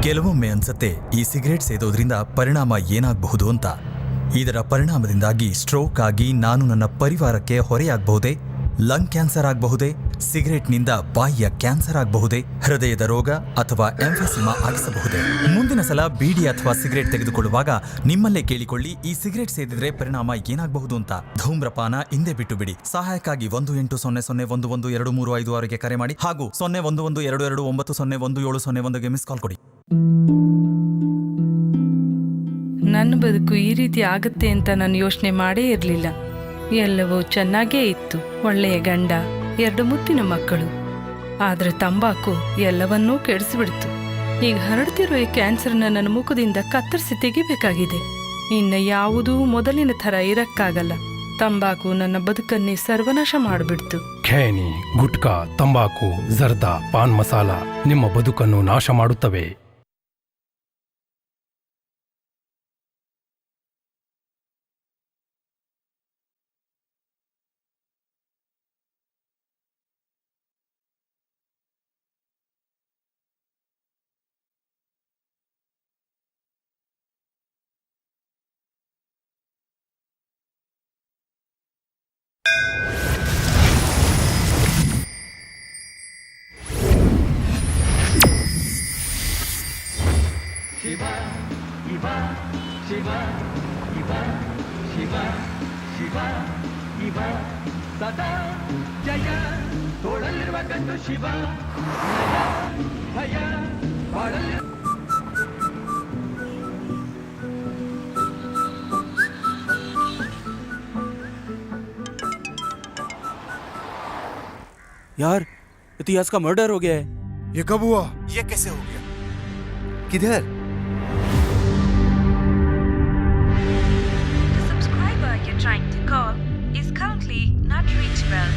ಕೆಲವೊಮ್ಮೆ ಅನ್ಸತ್ತೆ ಈ ಸಿಗರೇಟ್ ಸೇದೋದ್ರಿಂದ ಪರಿಣಾಮ ಏನಾಗಬಹುದು ಅಂತ. ಇದರ ಪರಿಣಾಮದಿಂದಾಗಿ ಸ್ಟ್ರೋಕ್ ಆಗಿ ನಾನು ನನ್ನ ಪರಿವಾರಕ್ಕೆ ಹೊರೆಯಾಗಬಹುದೇ, ಲಂಗ್ ಕ್ಯಾನ್ಸರ್ ಆಗಬಹುದೇ, ಸಿಗರೇಟ್ನಿಂದ ಬಾಯಿಯ ಕ್ಯಾನ್ಸರ್ ಆಗಬಹುದೇ, ಹೃದಯದ ರೋಗ ಅಥವಾ ಎಂಫೆಸಿಮಾ ಆಗಿಸಬಹುದೇ? ಮುಂದಿನ ಸಲ ಬೀಡಿ ಅಥವಾ ಸಿಗರೇಟ್ ತೆಗೆದುಕೊಳ್ಳುವಾಗ ನಿಮ್ಮಲ್ಲೇ ಕೇಳಿಕೊಳ್ಳಿ, ಈ ಸಿಗರೇಟ್ ಸೇದಿದ್ರೆ ಪರಿಣಾಮ ಏನಾಗಬಹುದು ಅಂತ. ಧೂಮ್ರಪಾನ ಹಿಂದೆ ಬಿಟ್ಟು ಬಿಡಿ. ಸಹಾಯಕ್ಕಾಗಿ 1800112356ಗೆ ಕರೆ ಮಾಡಿ ಹಾಗೂ 011229011701ಗೆ ಮಿಸ್ ಕಾಲ್ ಕೊಡಿ. ನನ್ನ ಬದುಕು ಈ ರೀತಿ ಆಗುತ್ತೆ ಅಂತ ನಾನು ಯೋಚನೆ ಮಾಡೇ ಇರಲಿಲ್ಲ. ಎಲ್ಲವೂ ಚೆನ್ನಾಗೇ ಇತ್ತು. ಒಳ್ಳೆಯ ಗಂಡ, 2 ಮುತ್ತಿನ ಮಕ್ಕಳು. ಆದ್ರೆ ತಂಬಾಕು ಎಲ್ಲವನ್ನೂ ಕೆಡಿಸಿಬಿಡ್ತು. ಈಗ ಹರಡ್ತಿರೋ ಈ ಕ್ಯಾನ್ಸರ್ನ ನನ್ನ ಮುಖದಿಂದ ಕತ್ತರಿಸಿ ತೆಗಿಬೇಕಾಗಿದೆ. ಇನ್ನು ಯಾವುದೂ ಮೊದಲಿನ ಥರ ಇರಕ್ಕಾಗಲ್ಲ. ತಂಬಾಕು ನನ್ನ ಬದುಕನ್ನೇ ಸರ್ವನಾಶ ಮಾಡಿಬಿಡ್ತು. ಖೇನಿ, ಗುಟ್ಕಾ, ತಂಬಾಕು, ಜರ್ದಾ, ಪಾನ್ ಮಸಾಲ ನಿಮ್ಮ ಬದುಕನ್ನು ನಾಶ ಮಾಡುತ್ತವೆ. यार इतिहास का मर्डर हो गया है। ये कब हुआ? ये कैसे हो गया? किधर? The subscriber you're trying to call is currently not reachable.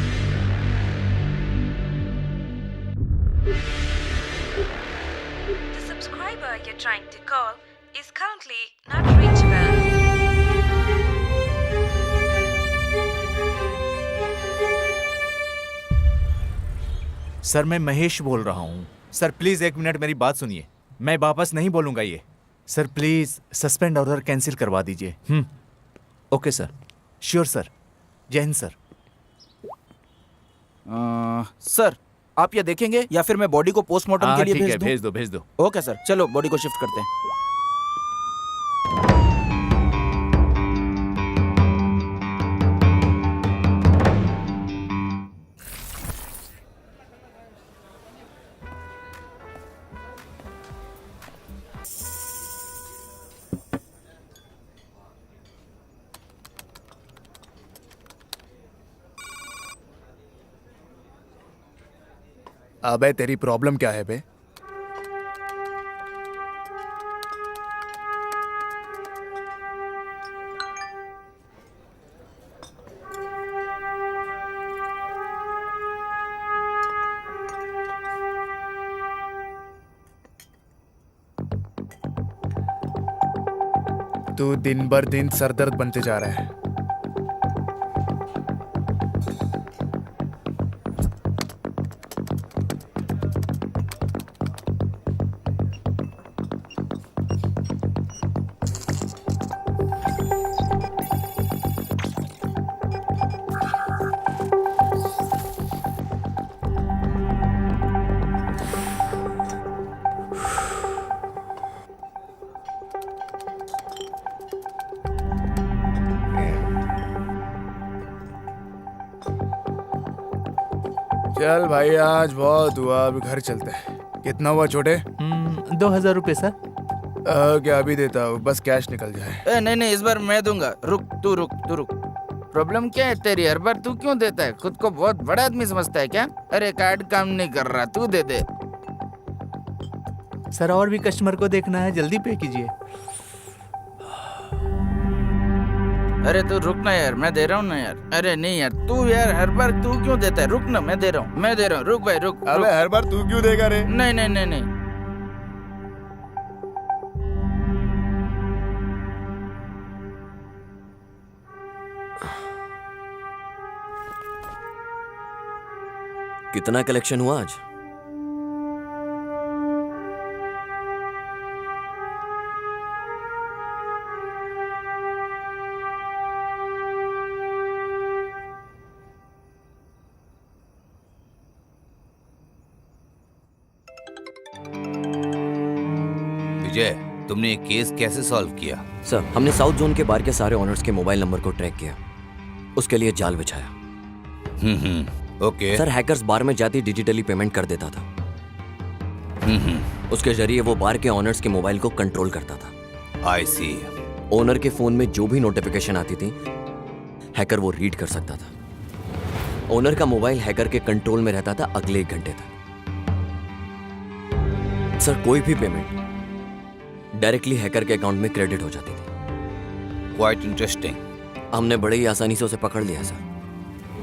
The subscriber you're trying to call is currently not reachable. Sir मैं महेश बोल रहा हूँ। सर प्लीज़ 1 मिनट मेरी बात सुनिए, मैं वापस नहीं बोलूँगा ये। Sir please suspend order cancel करवा दीजिए। Okay sir, sure sir. जय हिंद सर। सर आप ये देखेंगे या फिर मैं बॉडी को पोस्टमार्टम के लिए भेज दूं? भेज दो भेज दो। ओके सर, चलो बॉडी को शिफ्ट करते हैं। अबे तेरी प्रॉब्लम क्या है बे? तू दिन भर दिन सरदर्द बनते जा रहा है। चल भाई आज बहुत हुआ, अभी घर चलते हैं। कितना हुआ छोटे? 2000 रुपये सर। क्या अभी देता हूँ, बस कैश निकल जाए। नहीं नहीं, इस बार मैं दूंगा। रुक तू रुक। प्रॉब्लम क्या है तेरी? हर बार तू क्यों देता है? खुद को बहुत बड़ा आदमी समझता है क्या? अरे कार्ड काम नहीं कर रहा, तू दे दे। सर और भी कस्टमर को देखना है, जल्दी पे कीजिए। अरे तू रुक ना यार, मैं दे रहा हूँ ना यार। अरे नहीं यार, तू यार हर बार तू क्यों देता है? रुक ना, मैं दे रहा हूँ। रुक भाई रुक। अबे हर बार तू क्यों देगा रे? नहीं। कितना कलेक्शन हुआ आज? विजय, तुमने ये केस कैसे सॉल्व किया? सर, हमने साउथ जोन के बार के सारे ऑनर्स के मोबाइल नंबर को ट्रैक किया, उसके लिए जाल बिछाया। ओके। सर, हैकर्स बार में जाती डिजिटली पेमेंट कर देता था। उसके जरिए वो बार के ऑनर्स के मोबाइल को कंट्रोल करता था। आई सी। ओनर के फोन में जो भी नोटिफिकेशन आती थी, हैकर वो रीड कर सकता था। ओनर का मोबाइल हैकर के कंट्रोल में रहता था अगले 1 घंटे तक। सर, कोई भी पेमेंट डायरेक्टली हैकर के अकाउंट में क्रेडिट हो जाती थी। Quite interesting. हमने बड़े ही आसानी से उसे पकड़ लिया सर।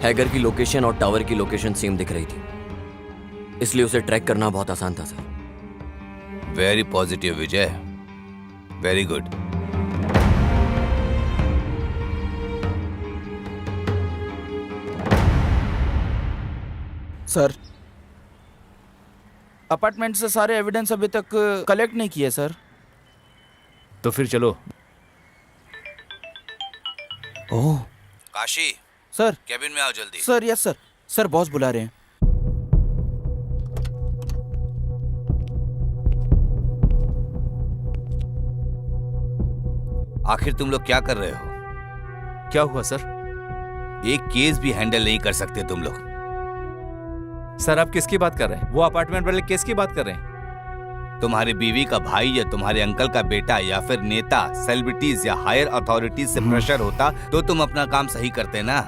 हैकर की लोकेशन और टावर की लोकेशन सेम दिख रही थी, इसलिए उसे ट्रैक करना बहुत आसान था सर। वेरी पॉजिटिव विजय, वेरी गुड। सर, अपार्टमेंट से सारे एविडेंस अभी तक कलेक्ट नहीं किए सर। तो फिर चलो। ओह काशी, सर। कैबिन में आओ जल्दी। Sir, yes sir. Sir, boss बुला रहे हैं। आखिर तुम लोग क्या कर रहे हो? क्या हुआ सर? एक केस भी हैंडल नहीं कर सकते तुम लोग। सर, आप किसकी बात कर रहे हैं? वो अपार्टमेंट वाले केस की बात कर रहे हैं? तुम्हारी बीवी का भाई या तुम्हारे अंकल का बेटा या फिर नेता, सेलिब्रिटीज या हायर अथॉरिटीज से प्रेशर होता तो तुम अपना काम सही करते ना।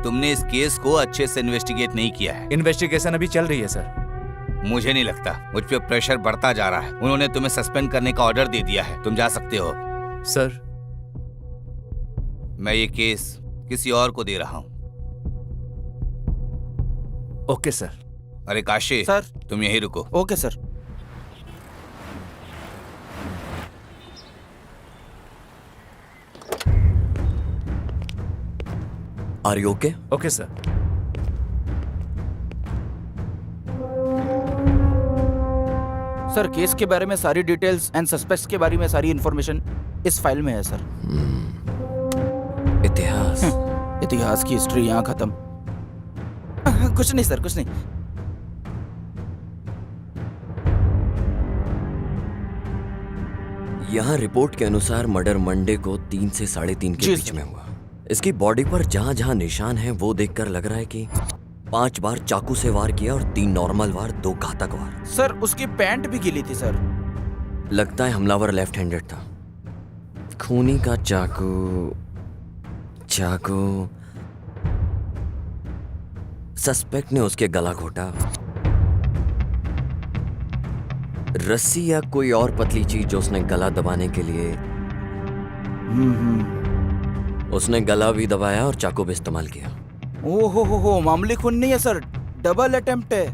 तुमने इस केस को अच्छे से इन्वेस्टिगेट नहीं किया है। इन्वेस्टिगेशन अभी चल रही है सर। मुझे नहीं लगता, मुझ पे प्रेशर बढ़ता जा रहा है। उन्होंने तुम्हें सस्पेंड करने का ऑर्डर दे दिया है, तुम जा सकते हो। सर, मैं ये केस किसी और को दे रहा हूं। Okay sir. अरे काशी सर। तुम यहीं रुको। Okay sir. Are you okay? Okay sir. Sir, case के बारे में सारी डिटेल्स एंड सस्पेक्ट्स के बारे में सारी इंफॉर्मेशन इस फाइल में है सर। इतिहास। इतिहास की हिस्ट्री यहाँ खत्म। कुछ नहीं सर, कुछ नहीं। यहाँ रिपोर्ट के अनुसार मर्डर मंडे को 3 से 3:30 के जी बीच सर। में हुआ। इसकी बॉडी पर जहाँ जहाँ निशान हैं वो देखकर लग रहा है कि 5 बार चाकू से वार किया और 3 नॉर्मल वार, 2 घातक वार। सर, उसकी पैंट भी गीली थी सर। लगता है हमलावर लेफ्ट हैंडेड था। खूनी का चाकू सस्पेक्ट ने उसके गला घोटा। रस्सी या कोई और पतली चीज जो उसने गला दबाने के लिए, उसने गला भी दबाया और चाकू भी इस्तेमाल किया। ओहो, मामूली खून नहीं है सर, डबल अटेम्प्ट है।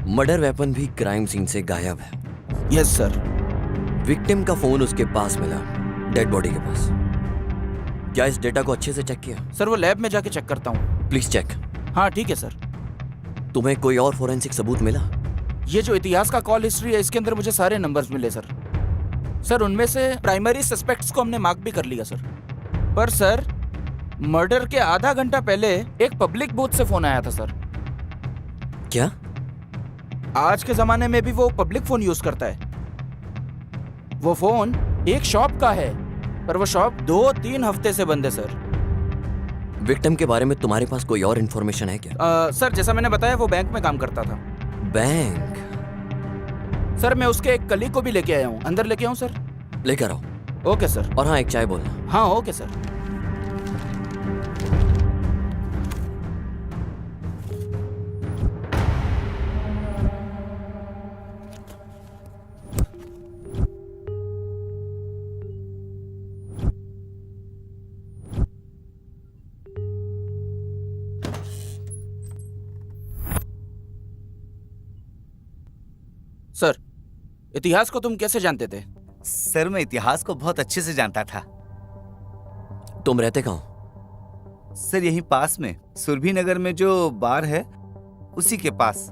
मर्डर वेपन भी क्राइम सीन से गायब है। Yes sir. विक्टिम का फोन उसके पास मिला, डेड बॉडी के पास। क्या इस डेटा को अच्छे से चेक किया? सर, वो लैब में जाके चेक करता हूँ। Please check. हाँ ठीक है सर। तुम्हें कोई और फोरेंसिक सबूत मिला? ये जो इतिहास का कॉल हिस्ट्री है, इसके अंदर मुझे सारे नंबर्स मिले सर। सर, उनमें से प्राइमरी सस्पेक्ट्स को हमने मार्क भी कर लिया सर। पर सर, मर्डर के आधा घंटा पहले एक पब्लिक बूथ से फोन आया था सर। क्या? आज के जमाने में भी वो पब्लिक फोन यूज करता है। वो फोन एक शॉप का है, पर वो शॉप 2-3 हफ्ते से बंद है सर। विक्टिम के बारे में तुम्हारे पास कोई और इन्फॉर्मेशन है क्या? सर, जैसा मैंने बताया, वो बैंक में काम करता था। बैंक? सर, मैं उसके एक कलीग को भी लेके आया हूँ। अंदर लेके आऊँ सर? लेकर आओ। Okay sir. और हाँ, एक चाय बोलना। हाँ ओके सर। सर, इतिहास को तुम कैसे जानते थे? सर, मैं इतिहास को बहुत अच्छे से जानता था। तुम रहते कहाँ हो? सर, यहीं पास में सुरभि नगर में जो बार है उसी के पास।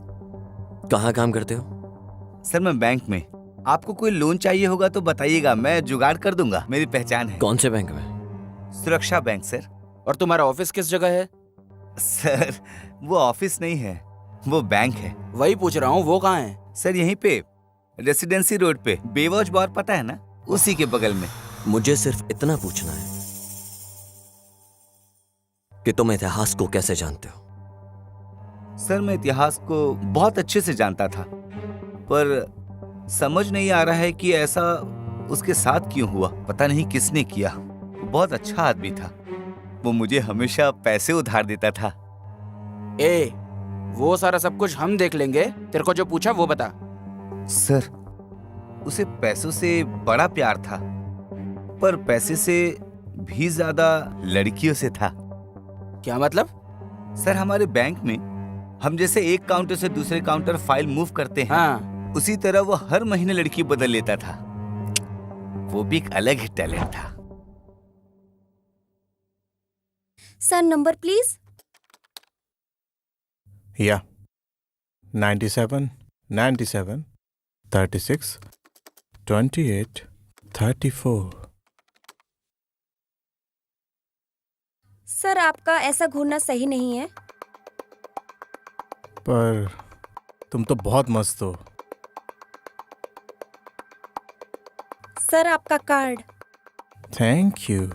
कहाँ काम करते हो? सर, मैं बैंक में। आपको कोई लोन चाहिए होगा तो बताइएगा, मैं जुगाड़ कर दूंगा, मेरी पहचान है। कौन से बैंक में? सुरक्षा बैंक सर। और तुम्हारा ऑफिस किस जगह है? सर वो ऑफिस नहीं है, वो बैंक है। वही पूछ रहा हूँ, वो कहाँ है? सर यहीं पे रेसिडेंसी रोड पे, बेवॉच बार पता है ना, उसी के बगल में। मुझे सिर्फ इतना पूछना है कि तुम इतिहास को कैसे जानते हो? सर मैं इतिहास को बहुत अच्छे से जानता था, पर समझ नहीं आ रहा है कि ऐसा उसके साथ क्यों हुआ। पता नहीं किसने किया। वो बहुत अच्छा आदमी था, वो मुझे हमेशा पैसे उधार देता था। ए, वो सारा सब कुछ हम देख लेंगे, तेरे को जो पूछा वो बता। सर उसे पैसों से बड़ा प्यार था, पर पैसे से भी ज्यादा लड़कियों से था। क्या मतलब? सर हमारे बैंक में हम जैसे एक काउंटर से दूसरे काउंटर फाइल मूव करते हैं, हाँ, उसी तरह वो हर महीने लड़की बदल लेता था। वो भी एक अलग ही टैलेंट था। Sir number please. या 97 97 36 28 34। सर आपका ऐसा घूरना सही नहीं है। पर तुम तो बहुत मस्त हो। सर आपका कार्ड। Thank you.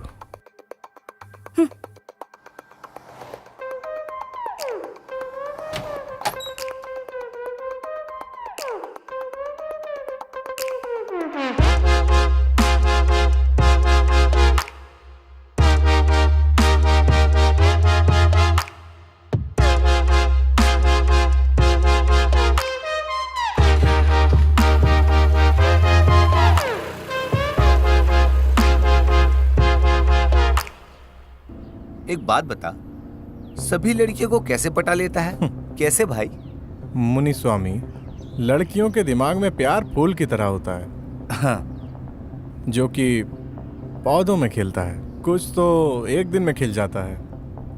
एक बात बता, सभी लड़कियों को कैसे पटा लेता है? कैसे भाई? मुनि स्वामी, लड़कियों के दिमाग में प्यार फूल की तरह होता है। हाँ। जो कि पौधों में खिलता है। कुछ तो एक दिन में खिल जाता है,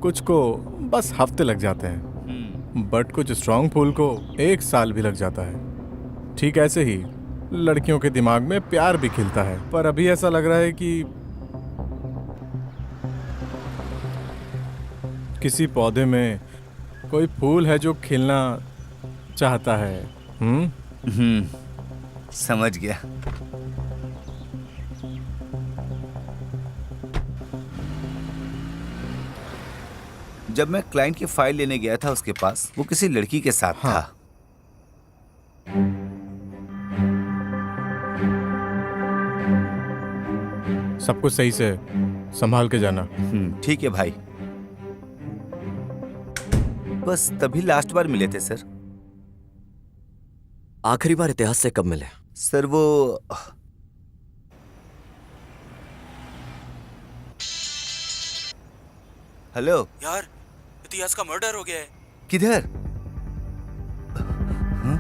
कुछ को बस हफ्ते लग जाते हैं, बट कुछ स्ट्रांग फूल को 1 साल भी लग जाता है। ठीक ऐसे ही लड़कियों के दिमाग में प्यार भी खिलता है, पर अभी ऐसा लग रहा है कि किसी पौधे में कोई फूल है जो खिलना चाहता है। समझ गया। जब मैं क्लाइंट की फाइल लेने गया था उसके पास, वो किसी लड़की के साथ था। सब कुछ सही से संभाल के जाना। ठीक है भाई। बस तभी लास्ट बार मिले थे सर। आखिरी बार इतिहास से कब मिले? सर वो हेलो यार, इतिहास का मर्डर हो गया है। किधर? हाँ?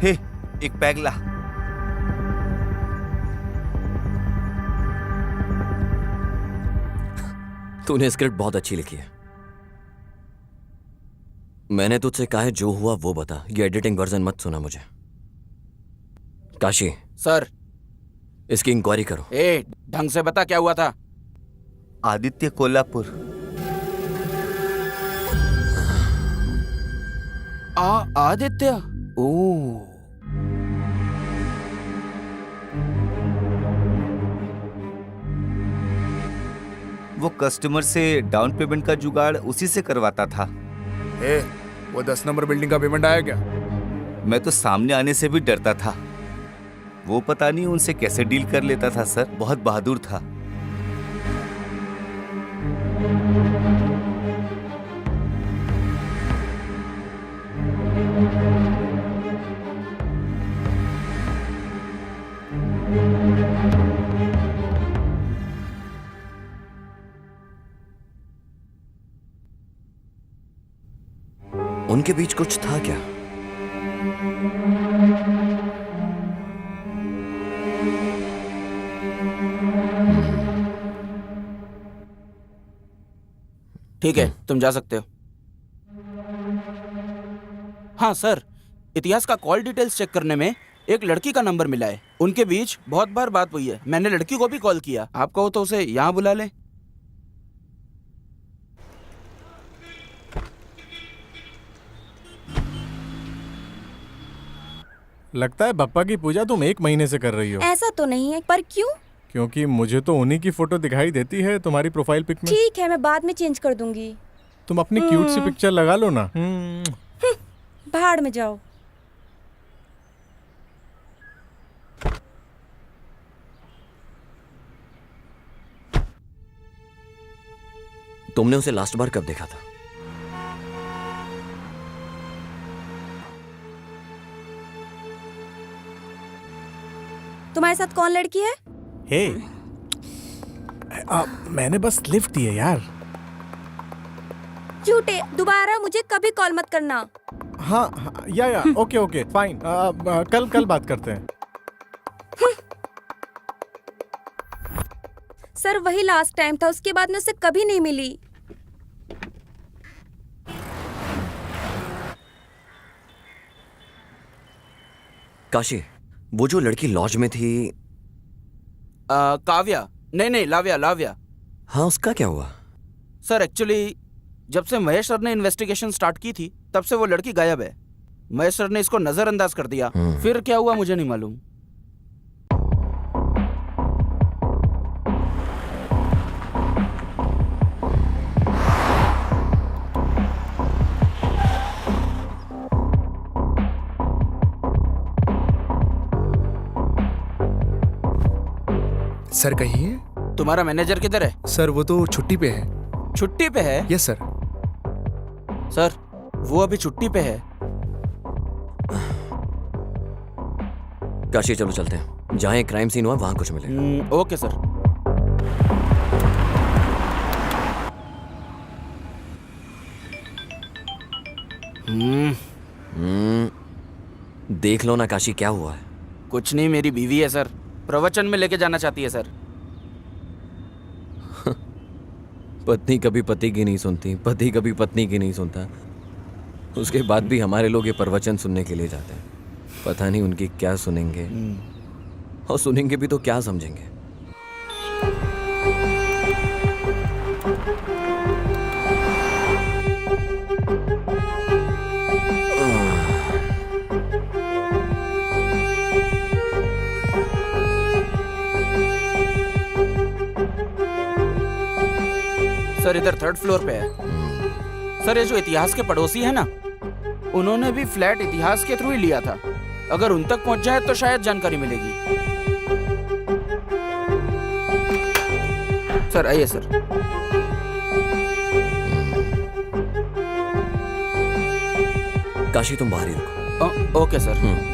हे, एक पैग ला। तूने स्क्रिप्ट बहुत अच्छी लिखी है। मैंने तुझसे कहा है जो हुआ वो बता, ये एडिटिंग वर्जन मत सुना मुझे। काशी सर, इसकी इंक्वायरी करो। ए, ढंग से बता क्या हुआ था। आदित्य कोल्हापुर। आदित्य? ओ, वो कस्टमर से डाउन पेमेंट का जुगाड़ उसी से करवाता था। वो 10 नंबर बिल्डिंग का पेमेंट आया क्या? मैं तो सामने आने से भी डरता था। वो पता नहीं उनसे कैसे डील कर लेता था सर, बहुत बहादुर था। उनके बीच कुछ था क्या? ठीक है, तुम जा सकते हो। हाँ सर, इतिहास का कॉल डिटेल्स चेक करने में एक लड़की का नंबर मिला है। उनके बीच बहुत बार बात हुई है। मैंने लड़की को भी कॉल किया। आप कहो तो उसे यहाँ बुला ले। लगता है बप्पा की पूजा तुम 1 महीने से कर रही हो। ऐसा तो नहीं है, पर क्यों? क्योंकि मुझे तो उन्हीं की फोटो दिखाई देती है तुम्हारी प्रोफाइल पिक में। ठीक है, मैं बाद में चेंज कर दूंगी। तुम अपनी क्यूट सी पिक्चर लगा लो ना। भाड़ में जाओ। तुमने उसे लास्ट बार कब देखा था? तुम्हारे साथ कौन लड़की है? हे, मैंने बस लिफ्ट दी है यार। झूठे, दोबारा मुझे कभी कॉल मत करना। हाँ, या ओके ओके फाइन। कल बात करते हैं। सर वही लास्ट टाइम था, उसके बाद मैं उससे कभी नहीं मिली। काशी, वो जो लड़की लॉज में थी, काव्या? नहीं, लाव्या। हाँ, उसका क्या हुआ? सर एक्चुअली जब से महेश सर ने इन्वेस्टिगेशन स्टार्ट की थी तब से वो लड़की गायब है। महेश सर ने इसको नजरअंदाज कर दिया। फिर क्या हुआ मुझे नहीं मालूम। सर कहिए। तुम्हारा मैनेजर किधर है? सर वो तो छुट्टी पे है। छुट्टी पे है? Yes sir. सर वो अभी छुट्टी पे है। काशी चलो चलते हैं, जहाँ एक क्राइम सीन हुआ वहां कुछ मिले। Okay sir. देख लो ना काशी, क्या हुआ है? कुछ नहीं, मेरी बीवी है सर, प्रवचन में लेके जाना चाहती है सर। पत्नी कभी पति की नहीं सुनती, पति कभी पत्नी की नहीं सुनता। उसके बाद भी हमारे लोग ये प्रवचन सुनने के लिए जाते हैं। पता नहीं उनकी क्या सुनेंगे, और सुनेंगे भी तो क्या समझेंगे। सर इधर 3rd फ्लोर पे है। सर ये जो इतिहास के पड़ोसी है ना, उन्होंने भी फ्लैट इतिहास के थ्रू ही लिया था। अगर उन तक पहुंच जाए तो शायद जानकारी मिलेगी। सर आइए सर। काशी तुम बाहर ही रुको। Okay sir.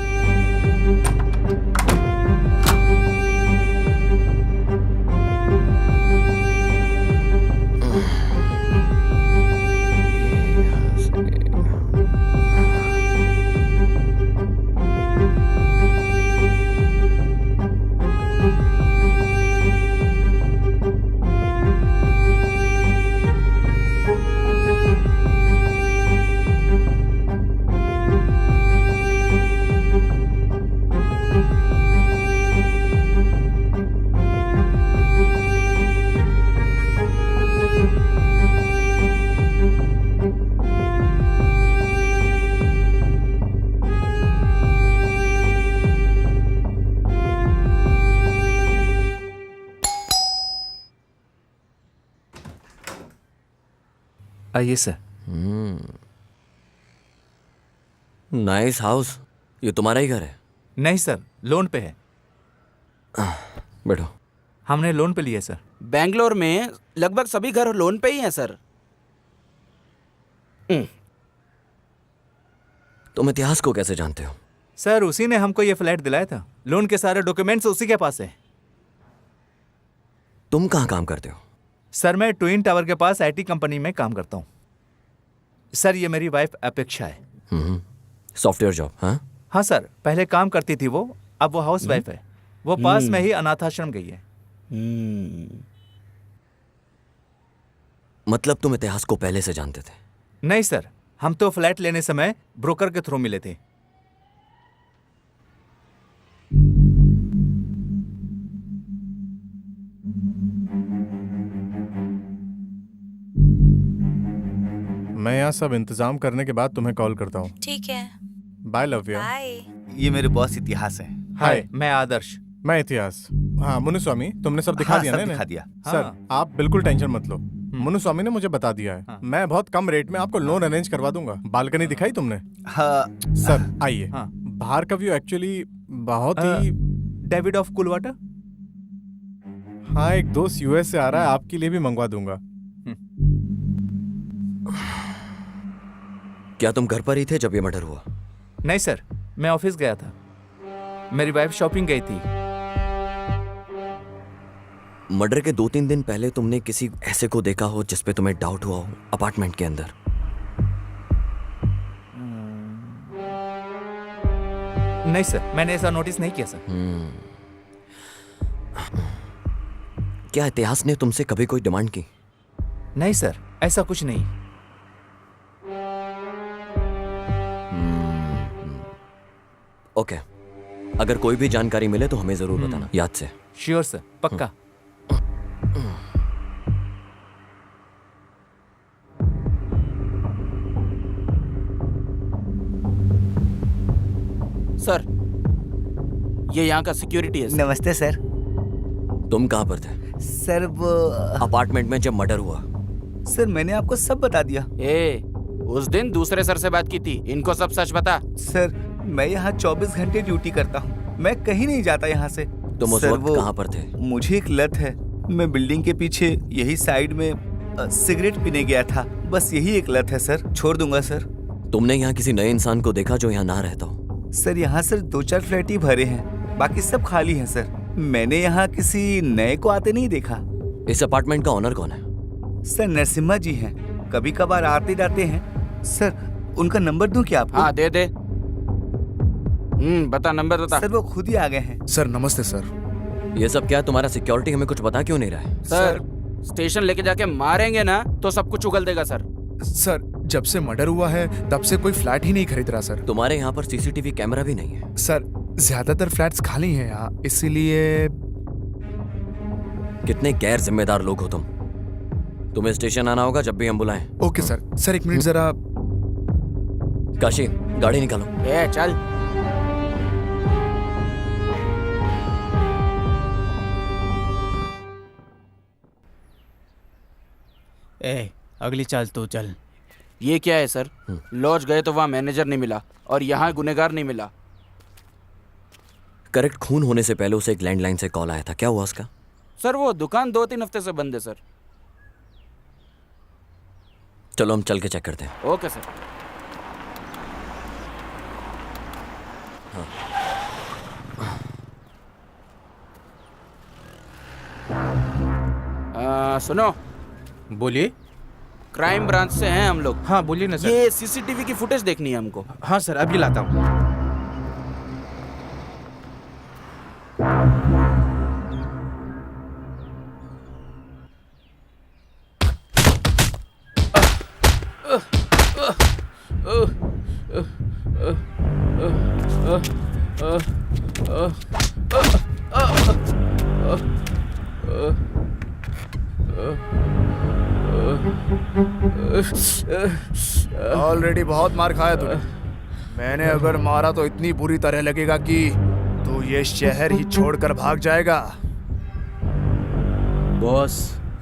आइए सर। Nice house. ये तुम्हारा ही घर है? नहीं सर, लोन पे है। बैठो। हमने लोन पे लिया सर। बेंगलोर में लगभग सभी घर लोन पे ही हैं सर। तुम इतिहास को कैसे जानते हो? सर उसी ने हमको ये फ्लैट दिलाया था। लोन के सारे डॉक्यूमेंट्स उसी के पास है। तुम कहाँ काम करते हो? सर मैं ट्विन टावर के पास आईटी कंपनी में काम करता हूँ। सर ये मेरी वाइफ अपेक्षा है। Software job? हाँ सर, पहले काम करती थी वो, अब वो हाउस वाइफ है। वो पास में ही अनाथाश्रम गई है। मतलब तुम इतिहास को पहले से जानते थे? नहीं सर, हम तो फ्लैट लेने समय ब्रोकर के थ्रू मिले थे। मैं यहाँ सब इंतजाम करने के बाद तुम्हें कॉल करता हूँ। ठीक है, बाय लव्या। बाय। ये मेरे बॉस इतिहास है। हाय, मैं आदर्श। मैं इतिहास। हाँ मुनुस्वामी, तुमने सब दिखा हाँ, दिया सब ना दिखा इन्हें? दिया। सर हाँ। आप बिल्कुल टेंशन मत लो। मुनुस्वामी ने मुझे बता दिया है। मैं बहुत कम रेट में आपको लोन अरेंज करवा दूंगा। बालकनी दिखाई तुमने? हाँ सर आइए। हाँ। बाहर का व्यू एक्चुअली बहुत ही डेविड ऑफ कुलवाटा। हाँ, एक दोस्त यूएस से आ रहा है, आपके लिए भी मंगवा दूंगा। क्या तुम घर पर ही थे जब ये मर्डर हुआ? नहीं सर, मैं ऑफिस गया था। मेरी वाइफ शॉपिंग गई थी। मर्डर के 2-3 दिन पहले तुमने किसी ऐसे को देखा हो जिस पे तुम्हें डाउट हुआ हो अपार्टमेंट के अंदर? नहीं सर, मैंने ऐसा नोटिस नहीं किया सर। क्या इतिहास ने तुमसे कभी कोई डिमांड की? नहीं सर, ऐसा कुछ नहीं। ओके, अगर कोई भी जानकारी मिले तो हमें जरूर बताना, याद से। श्योर सर, पक्का। सर, ये यहाँ का सिक्योरिटी है सर। नमस्ते सर। तुम कहाँ पर थे सर वो अपार्टमेंट में जब मर्डर हुआ? सर मैंने आपको सब बता दिया। उस दिन दूसरे सर से बात की थी, इनको सब सच बता। सर मैं यहाँ 24 घंटे ड्यूटी करता हूँ, मैं कहीं नहीं जाता यहाँ से। तुम उस सर, वक्त कहाँ पर थे? मुझे एक लत है, मैं बिल्डिंग के पीछे यही साइड में सिगरेट पीने गया था, बस यही एक लत है सर। छोड़ दूंगा सर। तुमने यहाँ किसी नए इंसान को देखा जो यहाँ ना रहता हो? सर यहाँ सर 2-4 फ्लैट ही भरे हैं, बाकी सब खाली हैं सर। मैंने यहाँ किसी नए को आते नहीं देखा। इस अपार्टमेंट का ओनर कौन है? सर नरसिम्हा जी हैं, कभी कभार आते जाते हैं। सर उनका नंबर दूं क्या आपको? हाँ दे दे। बता, नंबर बता। सर वो खुद ही आ गए हैं। सर नमस्ते सर। ये सब क्या तुम्हारा सिक्योरिटी हमें कुछ बता क्यों नहीं रहा है? सर स्टेशन लेके जाके मारेंगे ना तो सब कुछ उगल देगा सर। सर जब से मर्डर हुआ है तब से कोई फ्लैट ही नहीं खरीद रहा सर। तुम्हारे यहाँ पर सीसीटीवी कैमरा भी नहीं है? सर ज्यादातर फ्लैट्स खाली हैं यहाँ, इसीलिए। कितने गैर जिम्मेदार लोग हो तुम। तुम्हें स्टेशन आना होगा जब भी हम बुलाएं। Okay sir. सर एक मिनट जरा। काशी, गाड़ी निकालो। चल। अगली चाल तो चल। ये क्या है सर? लॉज गए तो वहाँ मैनेजर नहीं मिला और यहाँ गुनेगार नहीं मिला। करेक्ट, खून होने से पहले उसे एक लैंडलाइन से कॉल आया था, क्या हुआ उसका? सर वो दुकान 2-3 हफ्ते से बंद है सर। चलो हम चल के चेक करते हैं। Okay sir. सुनो। बोलिए। क्राइम ब्रांच से हैं हम लोग। हाँ बोलिए ना सर। ये सीसीटीवी की फुटेज देखनी है हमको। हाँ सर, अभी लाता हूँ। ऑलरेडी बहुत मार खाया तूने। मैंने अगर मारा तो इतनी बुरी तरह लगेगा कि तू ये शहर ही छोड़कर भाग जाएगा। बॉस,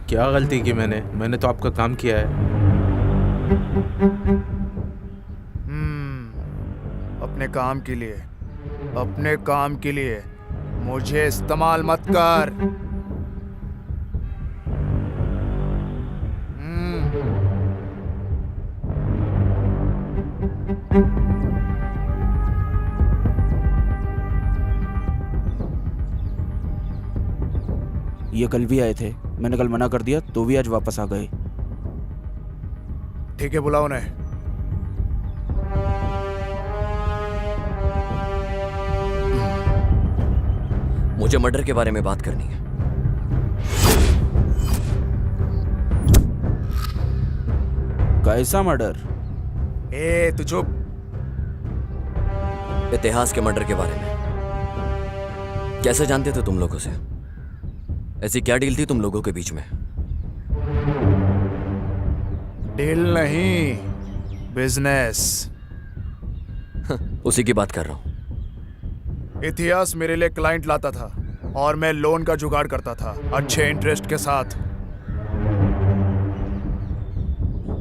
क्या गलती की मैंने तो आपका काम किया है। अपने काम के लिए मुझे इस्तेमाल मत कर। ये कल भी आए थे, मैंने कल मना कर दिया तो भी आज वापस आ गए। ठीक है, बुलाओ उन्हें। मुझे मर्डर के बारे में बात करनी है। कैसा मर्डर? तू चुप। इतिहास के मर्डर के बारे में। कैसे जानते थे तुम लोगों से? ऐसी क्या डील थी तुम लोगों के बीच में? डील नहीं, बिजनेस। उसी की बात कर रहा हूँ। इतिहास मेरे लिए क्लाइंट लाता था और मैं लोन का जुगाड़ करता था अच्छे इंटरेस्ट के साथ।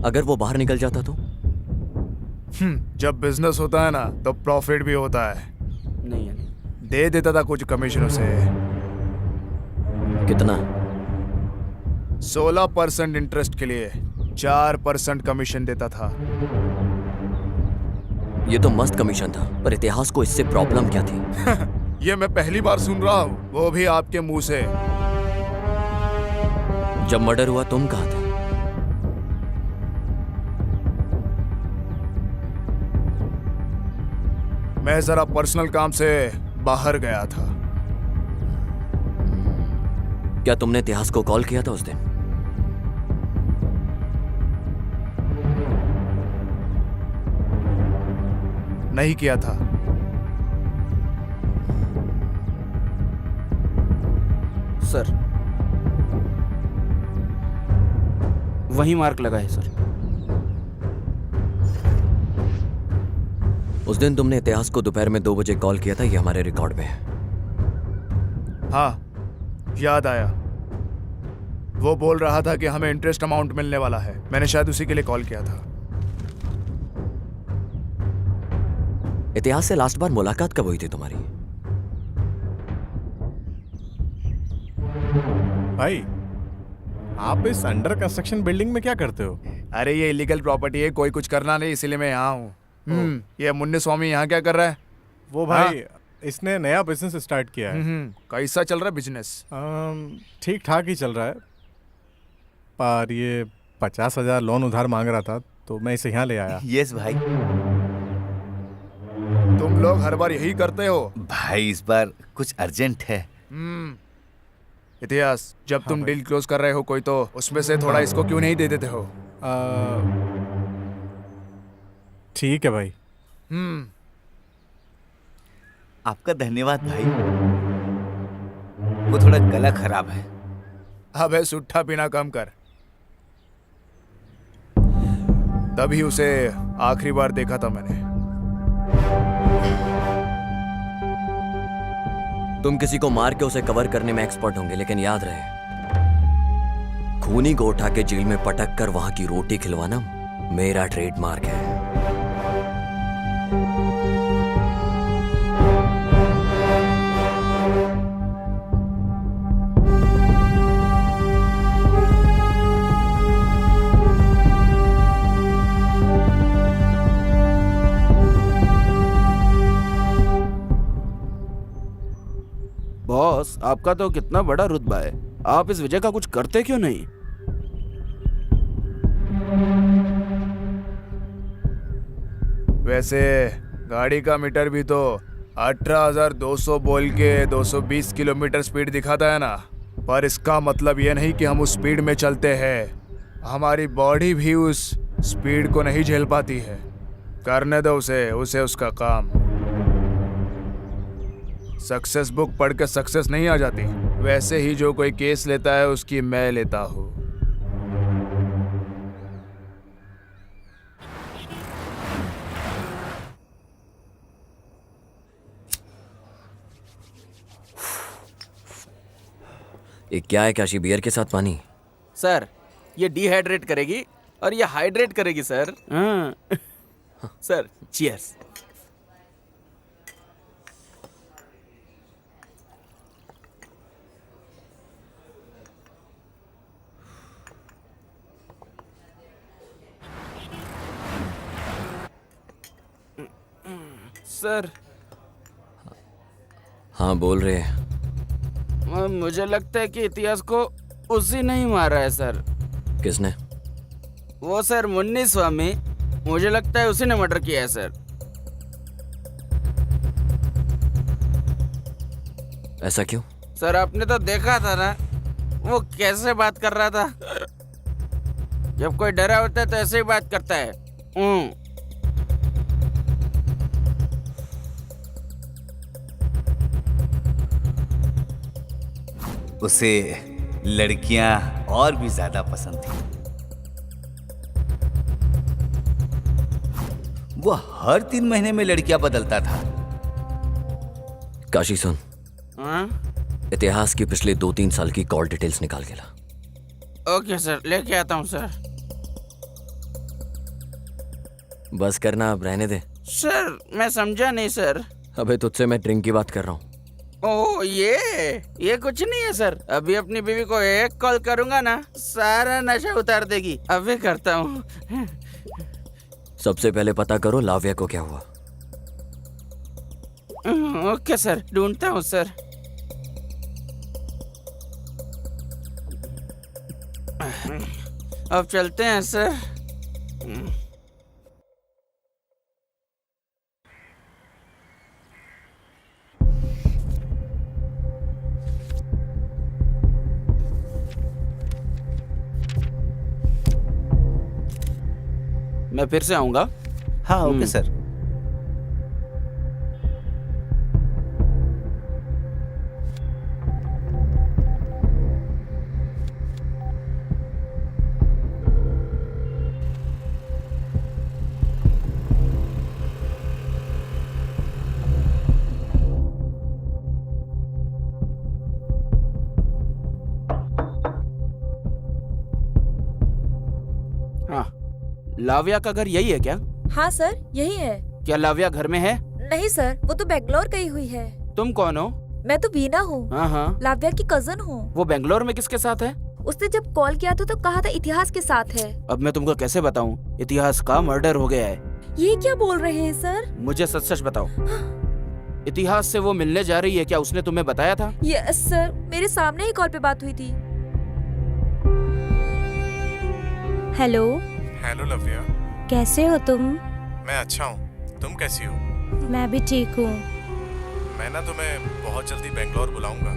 अगर वो बाहर निकल जाता तो? जब बिजनेस होता है ना तो प्रॉफिट भी होता है। नहीं दे देता था कुछ कमीशन उसे। कितना? 16% इंटरेस्ट के लिए 4% कमीशन देता था। ये तो मस्त कमीशन था, पर इतिहास को इससे प्रॉब्लम क्या थी? ये मैं पहली बार सुन रहा हूँ, वो भी आपके मुंह से। जब मर्डर हुआ तुम कहाँ थे? मैं जरा पर्सनल काम से बाहर गया था। क्या तुमने इतिहास को कॉल किया था उस दिन? नहीं किया था। सर, वही मार्क लगा है सर। उस दिन तुमने इतिहास को दोपहर में 2 बजे कॉल किया था, ये हमारे रिकॉर्ड में है। हाँ, याद आया। वो बोल रहा था कि हमें इंटरेस्ट अमाउंट मिलने वाला है। मैंने शायद उसी के लिए कॉल किया था। इतिहास से लास्ट बार मुलाकात कब हुई थी तुम्हारी? भाई, आप इस अंडर कंस्ट्रक्शन बिल्डिंग में क्या करते हो? अरे ये इलीगल प्रॉपर्टी है, कोई कुछ करना नहीं, इसीलिए मैं यहाँ हूँ। ये मुन्नी स्वामी यहाँ क्या कर रहा है? वो भाई, इसने नया बिजनेस स्टार्ट किया है। कैसा चल रहा है बिजनेस? ठीक ठाक ही चल रहा है, पर ये 50,000 लोन उधार मांग रहा था, तो मैं इसे यहाँ ले आया। यस भाई। तुम लोग हर बार यही करते हो भाई, इस बार कुछ अर्जेंट है। इतिहास, जब तुम डील क्लोज कर रहे हो कोई, तो उसमें से थोड़ा इसको क्यों नहीं दे देते हो? ठीक है भाई। आपका धन्यवाद भाई। वो थोड़ा गला खराब है। अबे सुट्ठा पीना कम कर। तभी उसे आखिरी बार देखा था मैंने। तुम किसी को मार के उसे कवर करने में एक्सपर्ट होंगे, लेकिन याद रहे, खूनी को उठा के जेल में पटक कर वहां की रोटी खिलवाना मेरा ट्रेडमार्क है। बॉस, आपका तो कितना बड़ा रुतबा है, आप इस वजह का कुछ करते क्यों नहीं? वैसे गाड़ी का मीटर भी तो 18,200 बोल के 220 किलोमीटर स्पीड दिखाता है ना, पर इसका मतलब यह नहीं कि हम उस स्पीड में चलते हैं। हमारी बॉडी भी उस स्पीड को नहीं झेल पाती है। करने दो उसे उसका काम। सक्सेस बुक पढ़ के सक्सेस नहीं आ जाती, वैसे ही जो कोई केस लेता है उसकी मैं लेता हूँ। ये क्या है काशी, बियर के साथ पानी? सर, ये डिहाइड्रेट करेगी और ये हाइड्रेट करेगी सर। Sir, cheers. सर। हाँ, बोल रहे हैं। मुझे लगता है कि इतिहास को उसी ने ही मारा है सर। किसने? वो सर, मुन्नी स्वामी। मुझे लगता है उसी ने मर्डर किया है सर। ऐसा क्यों? सर, आपने तो देखा था ना वो कैसे बात कर रहा था। जब कोई डरा होता है तो ऐसे ही बात करता है। उसे लड़कियां और भी ज्यादा पसंद थी। वो हर 3 महीने में लड़कियां बदलता था। काशी सुन, इतिहास की पिछले 2-3 साल की कॉल डिटेल्स निकाल के ला। ओके सर, लेके आता हूँ सर। बस करना, अब रहने दे। सर मैं समझा नहीं सर। अबे तुझसे मैं ड्रिंक की बात कर रहा हूँ। ओह ये कुछ नहीं है सर। अभी अपनी बीवी को एक कॉल करूंगा ना, सारा नशा उतार देगी। अभी करता हूँ। सबसे पहले पता करो लाव्या को क्या हुआ। ओके सर, ढूंढता हूँ सर। अब चलते हैं सर। मैं फिर से आऊंगा। हाँ ओके सर। हाँ, लाव्या का घर यही है क्या? हाँ सर, यही है। क्या लाव्या घर में है? नहीं सर, वो तो बेंगलोर गई हुई है। तुम कौन हो? मैं तो बीना हूँ, हाँ हाँ। लाव्या की कजन हूँ। वो बेंगलोर में किसके साथ है? उसने जब कॉल किया था तो कहा था इतिहास के साथ है। अब मैं तुमको कैसे बताऊं? इतिहास का मर्डर हो गया है। ये क्या बोल रहे हैं सर? मुझे सच सच बताओ। इतिहास से वो मिलने जा रही है, क्या उसने तुम्हें बताया था? यस सर, मेरे सामने ही कॉल पे बात हुई थी। हेलो। हेलो लव्या, कैसे हो तुम? मैं अच्छा हूँ, तुम कैसी हो? मैं भी ठीक हूँ। मैं ना तुम्हें बहुत जल्दी बेंगलोर बुलाऊंगा।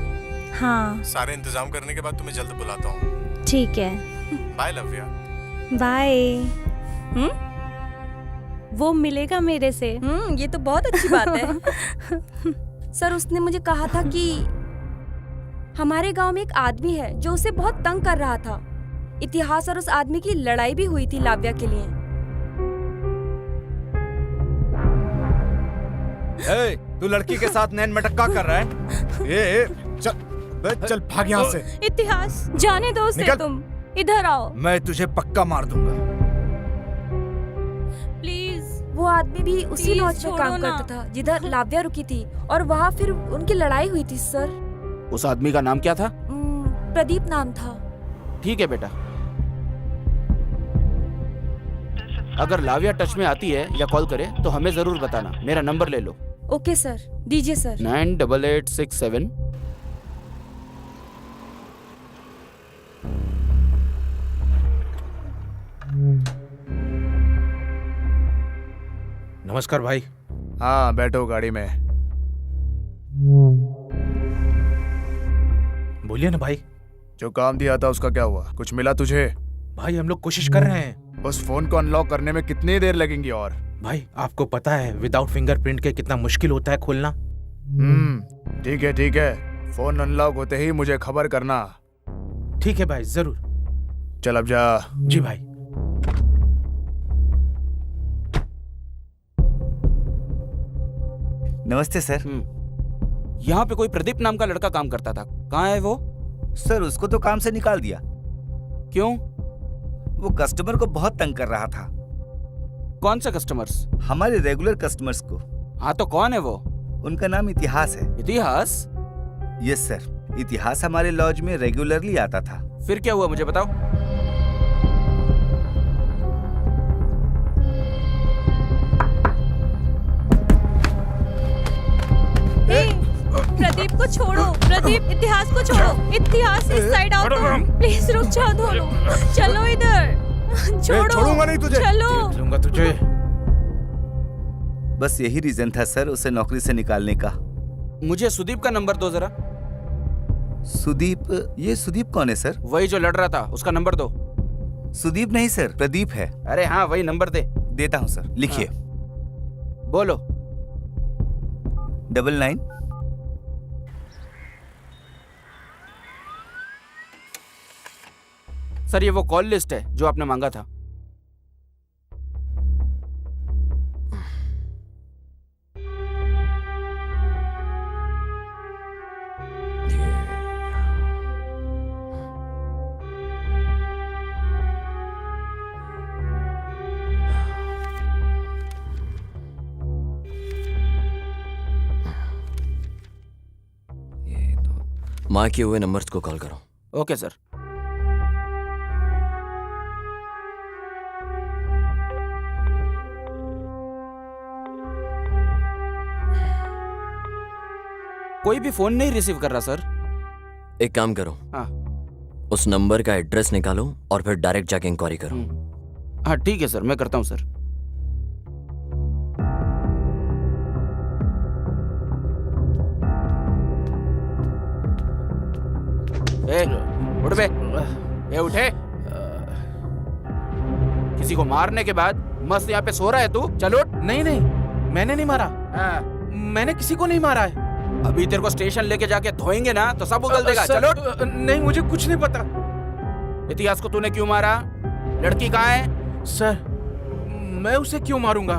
हाँ सारे इंतजाम करने के बाद तुम्हें जल्द बुलाता हूँ। ठीक है, बाय लव्या। बाय। वो मिलेगा मेरे से। ये तो बहुत अच्छी बात है। सर उसने मुझे कहा था कि हमारे गांव में एक आदमी है जो उसे बहुत तंग कर रहा था। इतिहास और उस आदमी की लड़ाई भी हुई थी लाव्या के लिए। तू लड़की के साथ नैन मटक्का कर रहा है? चल भाग यहाँ से। इतिहास जाने दो उसे, तुम इधर आओ मैं तुझे पक्का मार दूंगा। प्लीज। वो आदमी भी उसी लॉज में काम करता था जिधर लाव्या रुकी थी, और वहाँ फिर उनकी लड़ाई हुई थी सर। उस आदमी का नाम क्या था? प्रदीप नाम था। ठीक है बेटा, अगर लाव्या टच में आती है या कॉल करे तो हमें जरूर बताना। मेरा नंबर ले लो। ओके सर, दीजिए सर। 9887। नमस्कार भाई। हाँ बैठो गाड़ी में। बोलिए ना भाई। जो काम दिया था उसका क्या हुआ? कुछ मिला तुझे? भाई हम लोग कोशिश कर रहे हैं। उस फोन को अनलॉक करने में कितनी देर लगेंगी? और भाई आपको पता है विदाउट फिंगरप्रिंट के कितना मुश्किल होता है खोलना। ठीक है ठीक है, फोन अनलॉक होते ही मुझे खबर करना। ठीक है भाई, जरूर। चल अब जा। जी भाई। नमस्ते सर। यहाँ पे कोई प्रदीप नाम का लड़का काम करता था, कहाँ है वो? सर उसको तो काम से निकाल दिया। क्यों? वो कस्टमर को बहुत तंग कर रहा था। कौन से कस्टमर्स? हमारे रेगुलर कस्टमर्स को। हाँ तो कौन है वो? उनका नाम इतिहास है। इतिहास? यस सर, इतिहास हमारे लॉज में रेगुलरली आता था। फिर क्या हुआ मुझे बताओ। प्रदीप को छोड़ो, प्रदीप इतिहास को छोड़ो। इतिहास इस साइड आओ तुम। प्लीज रुक जाओ दोनों। चलो इधर। छोड़ूंगा नहीं तुझे। चलो। देख लूंगा तुझे। बस यही रीजन था सर उसे नौकरी से निकालने का। मुझे सुदीप का नंबर दो जरा। सुदीप? ये सुदीप कौन है सर? वही जो लड़ रहा था, उसका नंबर दो। सुदीप नहीं सर, प्रदीप है। अरे हाँ वही नंबर दे। देता हूँ सर, लिखिए। बोलो। 99। सर ये वो कॉल लिस्ट है जो आपने मांगा था। माँ के हुए नंबर्स को कॉल करो। Okay sir. कोई भी फोन नहीं रिसीव कर रहा सर। एक काम करो, हाँ उस नंबर का एड्रेस निकालो और फिर डायरेक्ट जाके इंक्वायरी करो। हाँ ठीक है सर, मैं करता हूँ सर। उठ बे, उठे। किसी को मारने के बाद मस्त यहाँ पे सो रहा है तू? चल उठ। नहीं नहीं, मैंने नहीं मारा। मैंने किसी को नहीं मारा है। अभी तेरे को स्टेशन लेके जाके धोएंगे ना तो सब उगल देगा। चलो नहीं, मुझे कुछ नहीं पता। इतिहास को तूने क्यों मारा? लड़की कहाँ है? सर, मैं उसे क्यों मारूंगा?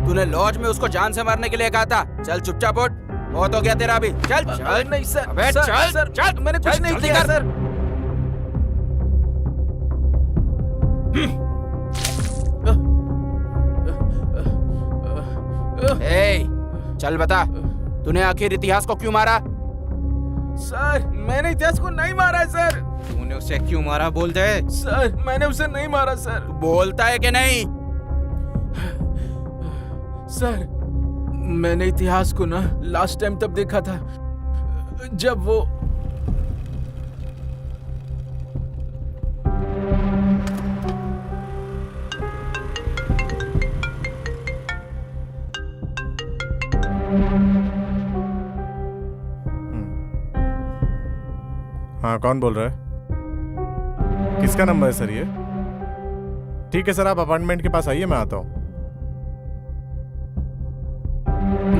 तूने लॉज में उसको जान से मारने के लिए कहा था। चल चुपचाप उठ, बहुत हो गया तेरा अभी। चल चल। नहीं सर, अबे सर, चल सर, चल, मैंने कुछ नहीं किया सर। चल बता, तूने आखिर इतिहास को क्यों मारा? सर, मैंने इतिहास को नहीं मारा है सर। तूने उसे क्यों मारा? बोल दे। सर, मैंने उसे नहीं मारा सर। बोलता है कि नहीं? सर, मैंने इतिहास को ना लास्ट टाइम तब देखा था जब वो हाँ, कौन बोल रहा है? किसका नंबर है सर ये? ठीक है सर, आप अपार्टमेंट के पास आइए, मैं आता हूँ।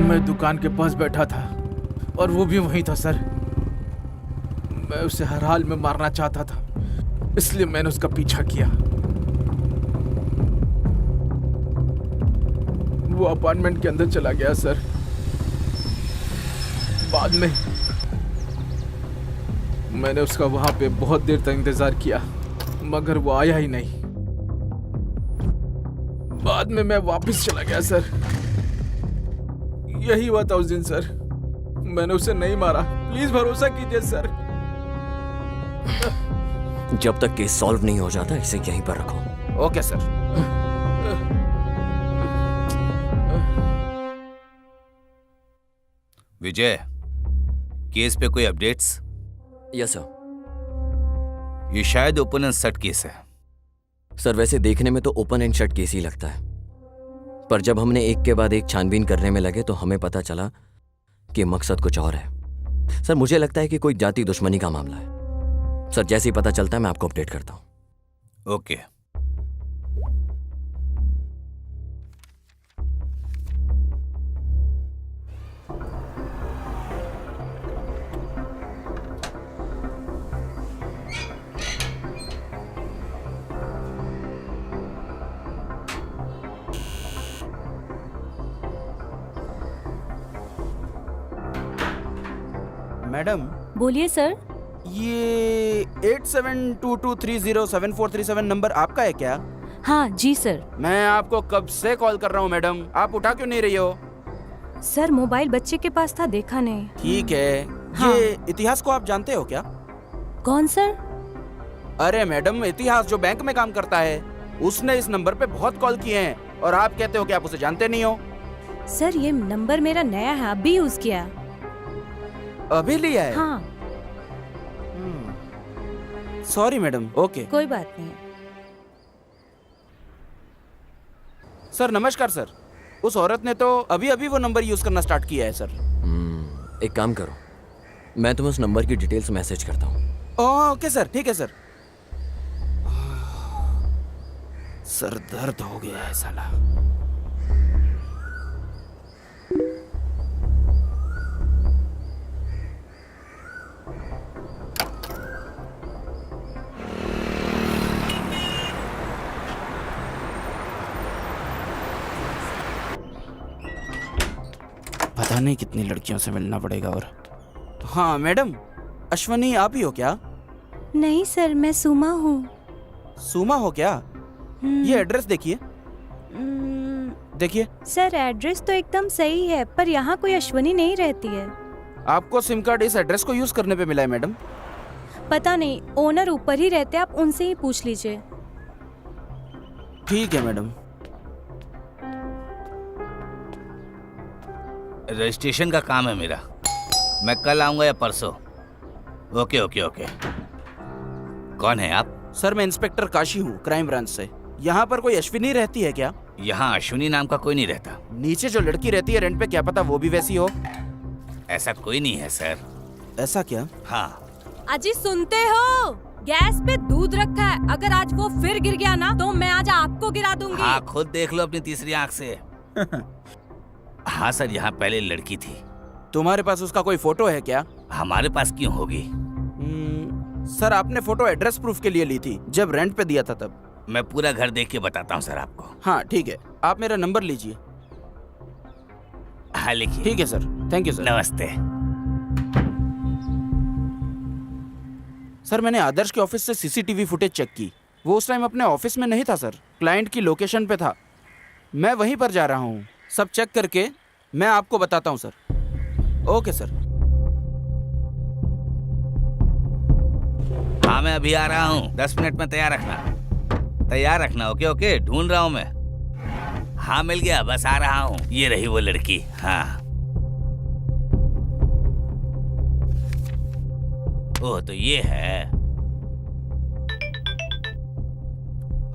मैं दुकान के पास बैठा था और वो भी वहीं था सर। मैं उसे हर हाल में मारना चाहता था, इसलिए मैंने उसका पीछा किया। वो अपार्टमेंट के अंदर चला गया सर। बाद में मैंने उसका वहां पे बहुत देर तक इंतजार किया, मगर वो आया ही नहीं। बाद में मैं वापस चला गया सर। यही हुआ था उस दिन सर। मैंने उसे नहीं मारा, प्लीज भरोसा कीजिए सर। जब तक केस सॉल्व नहीं हो जाता इसे यहीं पर रखो। Okay sir. विजय, केस पे कोई अपडेट्स? Yes sir. ये शायद ओपन एंड शट केस है। सर, वैसे देखने में तो ओपन एंड शट केस ही लगता है, पर जब हमने एक के बाद एक छानबीन करने में लगे तो हमें पता चला कि मकसद कुछ और है। सर, मुझे लगता है कि कोई जाति दुश्मनी का मामला है। सर, जैसे ही पता चलता है मैं आपको अपडेट करता हूं। ओके। मैडम, बोलिए सर। ये 8722307437 नंबर आपका है क्या? हाँ जी सर। मैं आपको कब से कॉल कर रहा हूँ मैडम, आप उठा क्यों नहीं रही हो? सर, मोबाइल बच्चे के पास था, देखा नहीं। ठीक है। हाँ। ये इतिहास को आप जानते हो क्या? कौन सर? अरे मैडम, इतिहास जो बैंक में काम करता है, उसने इस नंबर पे बहुत कॉल किए हैं और आप कहते हो कि आप उसे जानते नहीं हो। सर, ये नंबर मेरा नया है, अभी यूज किया। अभी लिया है? हाँ। Sorry madam. ओके, कोई बात नहीं। सर नमस्कार सर। उस औरत ने तो अभी अभी वो नंबर यूज करना स्टार्ट किया है सर। एक काम करो, मैं तुम्हें उस नंबर की डिटेल्स मैसेज करता हूँ। ओके सर, ठीक है सर। सर दर्द हो गया है साला। पता नहीं कितनी लड़कियों से मिलना पड़ेगा। और हाँ मैडम, अश्वनी आप ही हो क्या? नहीं सर, मैं सुमा हूँ। सुमा हो क्या? ये एड्रेस देखिए। देखिए सर, एड्रेस तो एकदम सही है, पर यहाँ कोई अश्वनी नहीं रहती है। आपको सिम कार्ड इस एड्रेस को यूज करने पे मिला है मैडम? पता नहीं, ओनर ऊपर ही रहते, आप उनसे ही पूछ लीजिए। ठीक है मैडम। रजिस्ट्रेशन का काम है मेरा, मैं कल आऊंगा या परसों। Okay okay okay. कौन है आप? सर मैं इंस्पेक्टर काशी हूँ, क्राइम ब्रांच से। यहाँ पर कोई अश्विनी रहती है क्या? यहाँ अश्विनी नाम का कोई नहीं रहता। नीचे जो लड़की रहती है रेंट पे, क्या पता वो भी वैसी हो? ऐसा कोई नहीं है सर। ऐसा क्या? हाँ। अजी सुनते हो? गैस पे दूध रखा है, अगर आज वो फिर गिर गया ना तो मैं आज आपको गिरा दूंगी। हाँ, खुद देख लो अपनी तीसरी आंख से। हाँ सर, यहाँ पहले लड़की थी। तुम्हारे पास उसका कोई फोटो है क्या? हमारे पास क्यों होगी? सर आपने फोटो एड्रेस प्रूफ के लिए ली थी, जब रेंट पे दिया था तब। मैं पूरा घर देख के बताता हूँ सर आपको। हाँ ठीक है, आप मेरा नंबर लीजिए। हाँ लिखिए। ठीक है सर, थैंक यू सर। नमस्ते। सर मैंने आदर्श के ऑफिस से सीसीटीवी फुटेज चेक की, वो उस टाइम अपने ऑफिस में नहीं था सर, क्लाइंट की लोकेशन पे था। मैं वहीं पर जा रहा हूँ, सब चेक करके मैं आपको बताता हूँ सर। Okay sir. हाँ मैं अभी आ रहा हूँ, 10 मिनट में तैयार रखना। ओके ओके, ढूंढ रहा हूँ मैं। हाँ मिल गया, बस आ रहा हूँ। ये रही वो लड़की। हाँ। ओह तो ये है।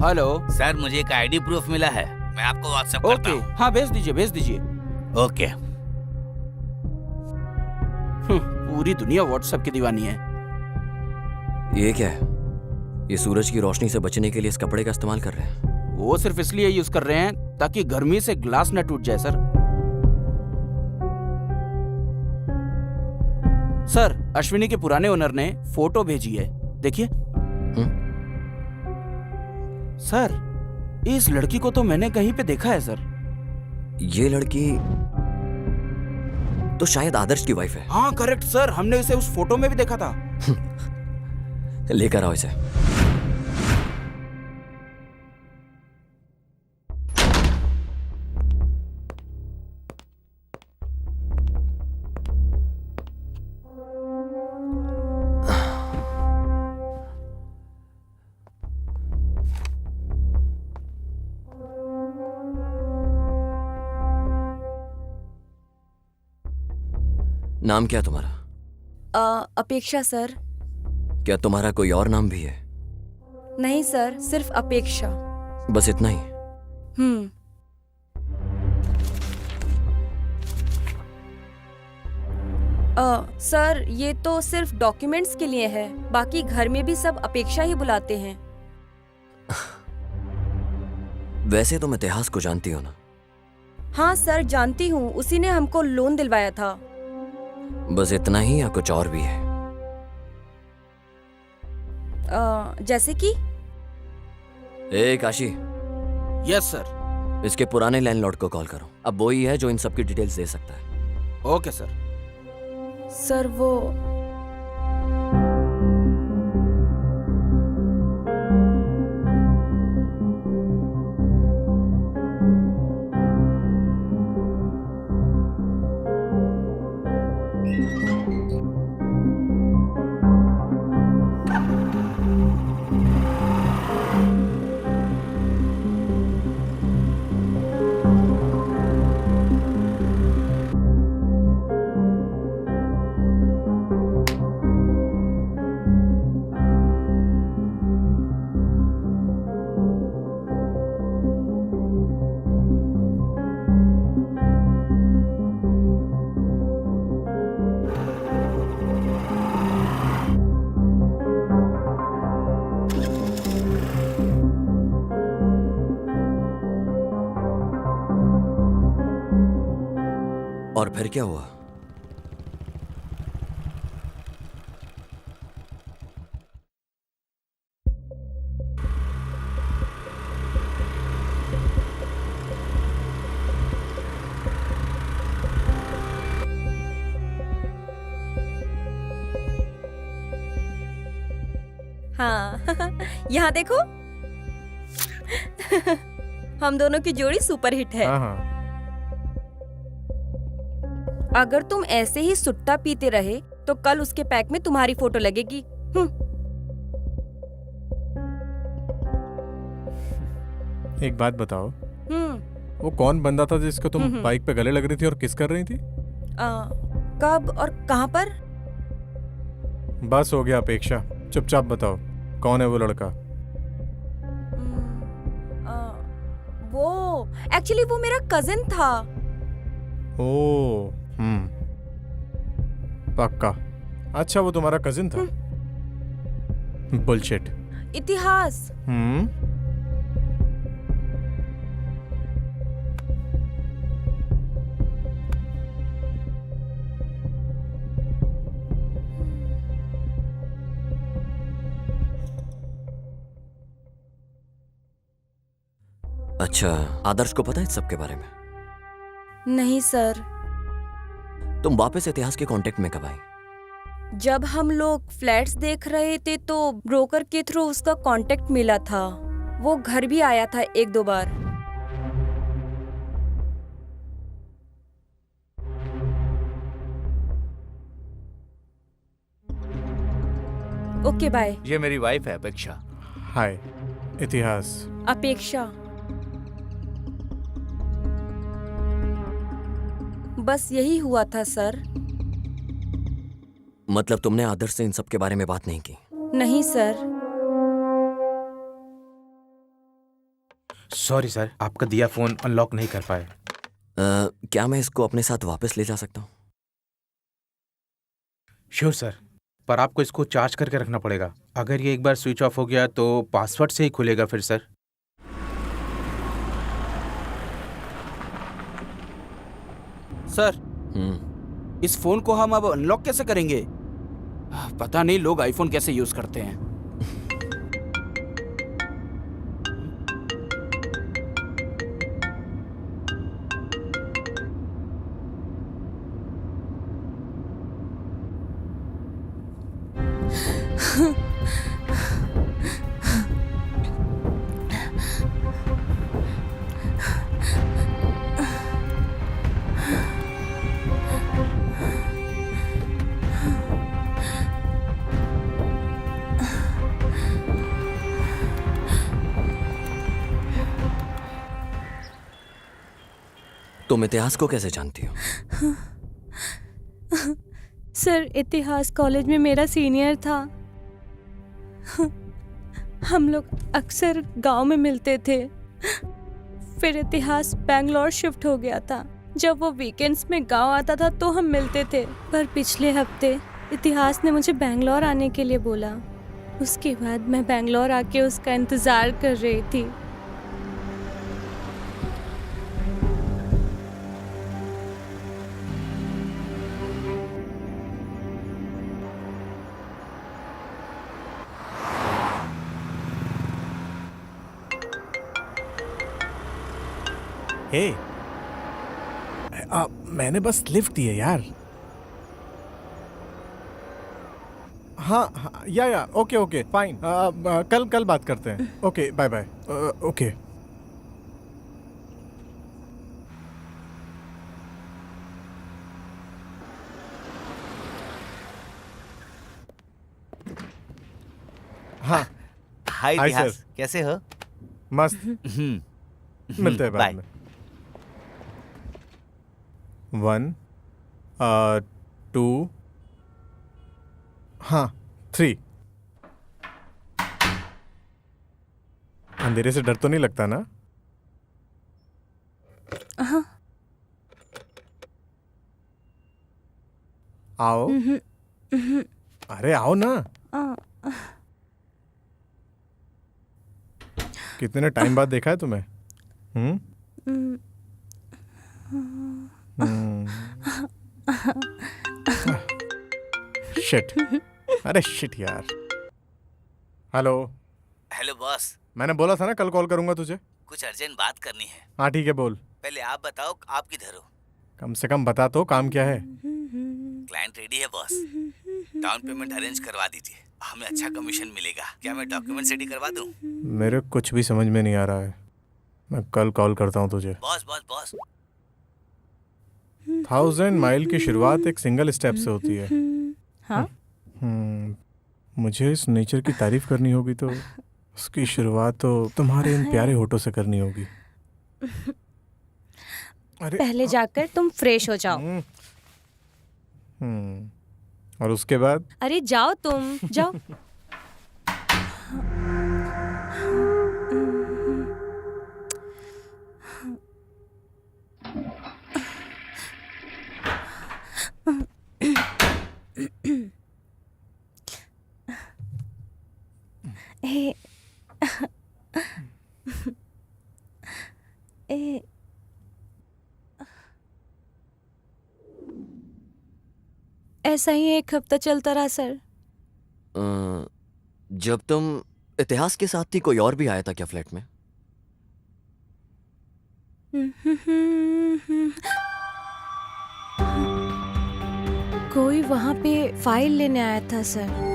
हेलो सर, मुझे एक आईडी प्रूफ मिला है, मैं आपको व्हाट्सएप करता हूँ। हाँ भेज दीजिए। ओके। पूरी दुनिया व्हाट्सएप की दीवानी है। ये क्या है? ये सूरज की रोशनी से बचने के लिए इस कपड़े का इस्तेमाल कर रहे हैं। वो सिर्फ इसलिए यूज कर रहे हैं ताकि गर्मी से ग्लास न टूट जाए सर। सर अश्विनी के पुराने ओनर ने फोटो भेजी है, देखिए। सर इस लड़की को तो मैंने कहीं पे देखा है सर। ये लड़की तो शायद आदर्श की वाइफ है। हाँ करेक्ट सर, हमने इसे उस फोटो में भी देखा था। लेकर आओ इसे। नाम क्या तुम्हारा? अपेक्षा सर। क्या तुम्हारा कोई और नाम भी है? नहीं सर, सिर्फ अपेक्षा। बस इतना ही? सर ये तो सिर्फ डॉक्यूमेंट्स के लिए है, बाकी घर में भी सब अपेक्षा ही बुलाते हैं। वैसे तुम इतिहास को जानती हो ना? हाँ सर जानती हूँ, उसी ने हमको लोन दिलवाया था। बस इतना ही या कुछ और भी है? जैसे कि? ए काशी। Yes sir. इसके पुराने लैंडलॉर्ड को कॉल करो, अब वो ही है जो इन सब की डिटेल्स दे सकता है। Okay sir. सर वो और फिर क्या हुआ? हाँ यहाँ देखो हम दोनों की जोड़ी सुपर हिट है। हाँ हाँ। अगर तुम ऐसे ही सुट्टा पीते रहे तो कल उसके पैक में तुम्हारी फोटो लगेगी। एक बात बताओ, वो कौन बंदा था जिसको तुम बाइक पे गले लग रही थी और किस कर रही थी? कब और कहाँ पर? बस हो गया अपेक्षा, चुपचाप बताओ कौन है वो लड़का? वो एक्चुअली वो मेरा कजिन था। ओ, पक्का। अच्छा, वो तुम्हारा कजिन था? बुलशिट। इतिहास। अच्छा, आदर्श को पता है सबके बारे में? नहीं सर। तुम वापस इतिहास के कांटेक्ट में कब आई? जब हम लोग फ्लैट्स देख रहे थे तो ब्रोकर के थ्रू उसका कांटेक्ट मिला था। वो घर भी आया था 1-2 बार। Okay bye. ये मेरी वाइफ है अपेक्षा। हाय इतिहास। अपेक्षा। बस यही हुआ था सर। मतलब तुमने आदर्श से इन सब के बारे में बात नहीं की? नहीं सर। सॉरी सर, आपका दिया फोन अनलॉक नहीं कर पाए। क्या मैं इसको अपने साथ वापस ले जा सकता हूँ? श्योर सर, पर आपको इसको चार्ज करके रखना पड़ेगा। अगर ये एक बार स्विच ऑफ हो गया तो पासवर्ड से ही खुलेगा फिर सर। सर, इस फोन को हम अब अनलॉक कैसे करेंगे? पता नहीं लोग आईफोन कैसे यूज करते हैं। तुम इतिहास को कैसे जानती हो? सर, इतिहास कॉलेज में मेरा सीनियर था। हम लोग अक्सर गांव में मिलते थे। फिर इतिहास बैंगलोर शिफ्ट हो गया था। जब वो वीकेंड्स में गांव आता था तो हम मिलते थे। पर पिछले हफ्ते इतिहास ने मुझे बैंगलोर आने के लिए बोला। उसके बाद मैं बैंगलोर आके उसका इंतज़ार कर रही थी। हे, मैंने बस लिफ्ट दी है यार। हाँ, या ओके फाइन। कल बात करते हैं। Okay bye bye. ओके। हाँ हाय हाय इतिहास, सर। कैसे हो? मस्त। मिलते हैं बाद में। 1 2 हाँ 3। अंधेरे से डर तो नहीं लगता ना? हाँ। आओ। अरे आओ ना। कितने टाइम बाद देखा है तुम्हें? शिट। अरे शिट यार। हेलो। Hello boss. मैंने बोला था ना कल कॉल करूंगा तुझे। कुछ अर्जेंट बात करनी है। हाँ ठीक है बोल। पहले आप बताओ आप किधर हो? कम से कम बता तो काम क्या है। क्लाइंट रेडी है बॉस। डाउन पेमेंट अरेंज करवा दीजिए, हमें अच्छा कमीशन मिलेगा। क्या मैं डॉक्यूमेंट रेडी करवा दूं? मेरे कुछ भी समझ में नहीं आ रहा है। मैं कल कॉल करता हूँ तुझे। Boss boss boss. 1000 माइल की शुरुआत एक सिंगल स्टेप से होती है। हाँ मुझे इस नेचर की तारीफ करनी होगी तो उसकी शुरुआत तो तुम्हारे इन प्यारे होठों से करनी होगी। अरे पहले जाकर तुम फ्रेश हो जाओ। और उसके बाद? अरे जाओ तुम जाओ। ए, ए, ऐसा ही 1 हफ्ता चलता रहा सर। जब तुम इतिहास के साथ थी कोई और भी आया था क्या फ्लैट में? कोई वहाँ पे फाइल लेने आया था सर।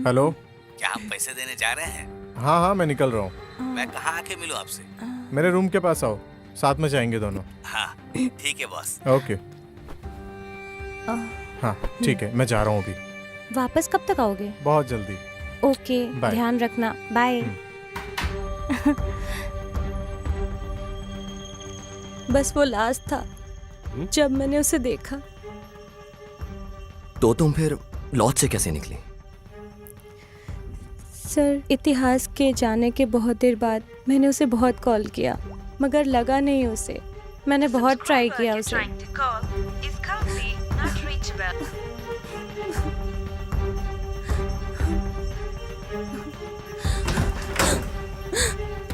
हेलो, क्या आप पैसे देने जा रहे हैं? हाँ मैं निकल रहा हूँ। मैं कहाँ आके मिलूँ आपसे? मेरे रूम के पास आओ, साथ में जाएंगे दोनों। हाँ ठीक है बॉस। ओके। हाँ ठीक है, मैं जा रहा हूँ अभी। वापस कब तक आओगे? बहुत जल्दी। Okay, bye. ध्यान रखना। बाय। बस वो लास्ट था जब मैंने उसे देखा। तो तुम फिर लॉज से कैसे निकली? सर, इतिहास के जाने के बहुत देर बाद मैंने उसे बहुत कॉल किया मगर लगा नहीं उसे। मैंने बहुत ट्राई किया उसे। Trying to call is currently not reachable.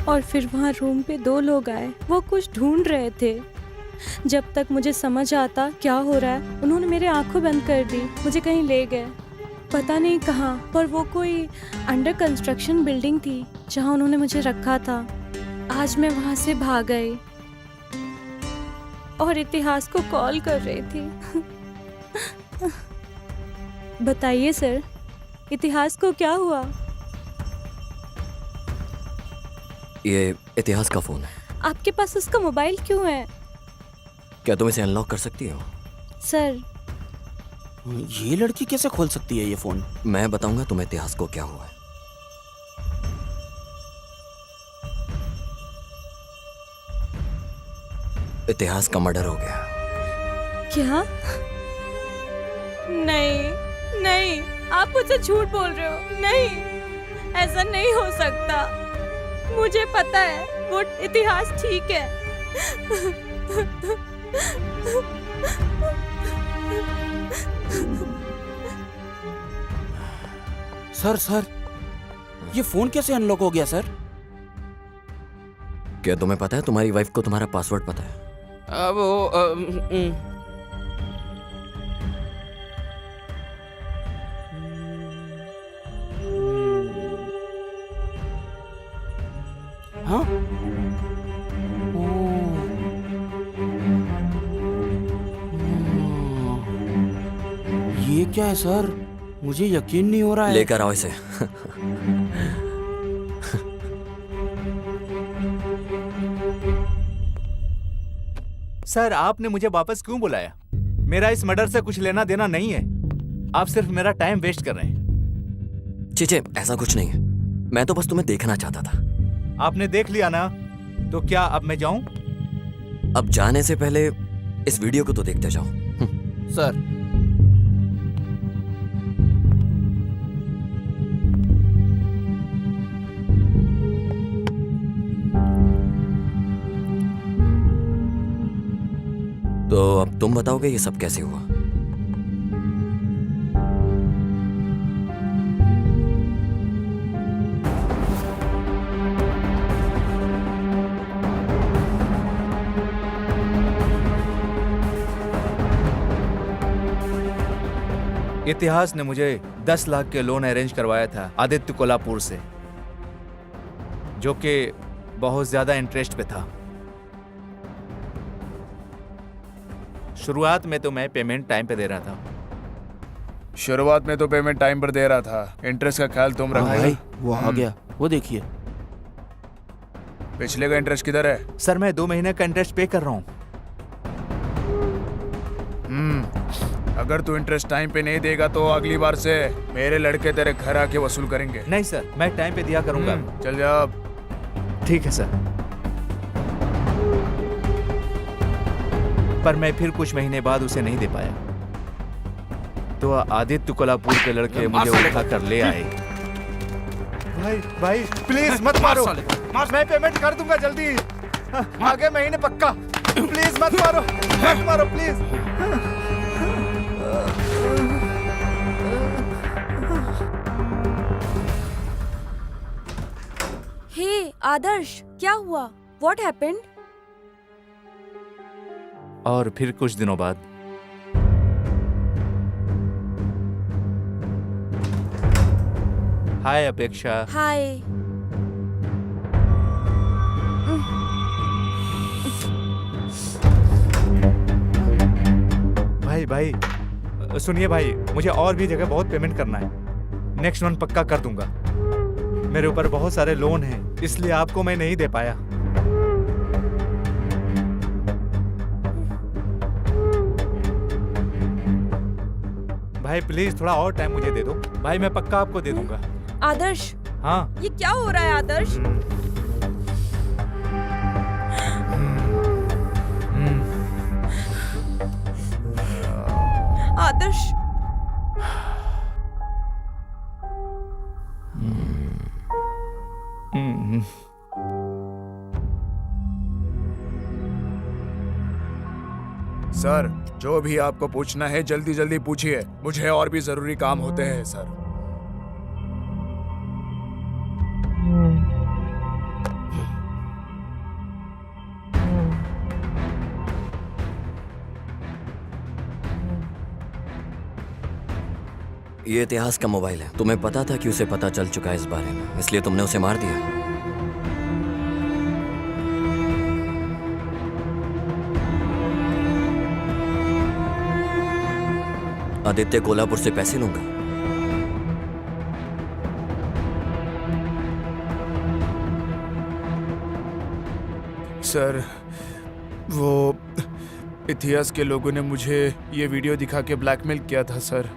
और फिर वहाँ रूम पे 2 लोग आए। वो कुछ ढूंढ रहे थे। जब तक मुझे समझ आता क्या हो रहा है, उन्होंने मेरे आंखें बंद कर दी। मुझे कहीं ले गए, पता नहीं कहाँ, पर वो कोई अंडर कंस्ट्रक्शन बिल्डिंग थी जहाँ उन्होंने मुझे रखा था। आज मैं वहाँ से भाग गई और इतिहास को कॉल कर रही थी। बताइए सर, इतिहास को क्या हुआ? ये इतिहास का फोन है। आपके पास उसका मोबाइल क्यों है? क्या तुम इसे अनलॉक कर सकती हो? सर, ये लड़की कैसे खोल सकती है ये फोन? मैं बताऊंगा तुम्हें इतिहास को क्या हुआ है। इतिहास का मर्डर हो गया। क्या? नहीं नहीं, आप मुझसे झूठ बोल रहे हो। नहीं, ऐसा नहीं हो सकता। मुझे पता है वो इतिहास ठीक है। सर, ये फोन कैसे अनलॉक हो गया सर? क्या तुम्हें पता है तुम्हारी वाइफ को तुम्हारा पासवर्ड पता है? हाँ? ये क्या है सर? मुझे यकीन नहीं हो रहा है। लेकर आओ इसे। सर आपने मुझे वापस क्यों बुलाया? मेरा इस मर्डर से कुछ लेना देना नहीं है। आप सिर्फ मेरा टाइम वेस्ट कर रहे हैं। चीचे, ऐसा कुछ नहीं है। मैं तो बस तुम्हें देखना चाहता था। आपने देख लिया ना, तो क्या अब मैं जाऊं? अब जाने से पहले इस वीडियो को तो देखते जाओ। सर, तो अब तुम बताओगे ये सब कैसे हुआ? इतिहास ने मुझे 10 लाख के लोन अरेंज करवाया था आदित्य कोल्हापुर से, जो कि बहुत ज्यादा इंटरेस्ट पे था। शुरुआत में तो मैं पेमेंट टाइम पे दे रहा था, शुरुआत में तो पेमेंट टाइम पर दे रहा था, इंटरेस्ट का ख्याल तुम रखना। भाई वो आ गया, वो देखिए। पिछले का इंटरेस्ट किधर है? सर मैं 2 महीने का इंटरेस्ट पे कर रहा हूँ। अगर तू इंटरेस्ट टाइम पे नहीं देगा तो अगली बार से मेरे लड़के तेरे घर आके वसूल करेंगे। नहीं सर, मैं टाइम पे दिया करूंगा। चल जा। ठीक है सर। पर मैं फिर कुछ महीने बाद उसे नहीं दे पाया, तो आदित्य कोल्हापुर के लड़के मुझे उठा कर ले आए। भाई भाई प्लीज मत मारो, मैं पेमेंट कर दूंगा जल्दी, आगे महीने पक्का। प्लीज मत मारो प्लीज। हे आदर्श, क्या हुआ? What happened? और फिर कुछ दिनों बाद हाय अपेक्षा। हाय। भाई सुनिए भाई, मुझे और भी जगह बहुत पेमेंट करना है। नेक्स्ट मंथ पक्का कर दूंगा। मेरे ऊपर बहुत सारे लोन हैं, इसलिए आपको मैं नहीं दे पाया। भाई प्लीज थोड़ा और टाइम मुझे दे दो भाई, मैं पक्का आपको दे दूंगा। आदर्श, हाँ ये क्या हो रहा है आदर्श? आदर्श, सर जो भी आपको पूछना है जल्दी जल्दी पूछिए, मुझे और भी जरूरी काम होते हैं सर। ये इतिहास का मोबाइल है। तुम्हें पता था कि उसे पता चल चुका है इस बारे में, इसलिए तुमने उसे मार दिया। आदित्य कोल्हापुर से पैसे लूंगा। सर वो इतिहास के लोगों ने मुझे ये वीडियो दिखा के ब्लैकमेल किया था सर।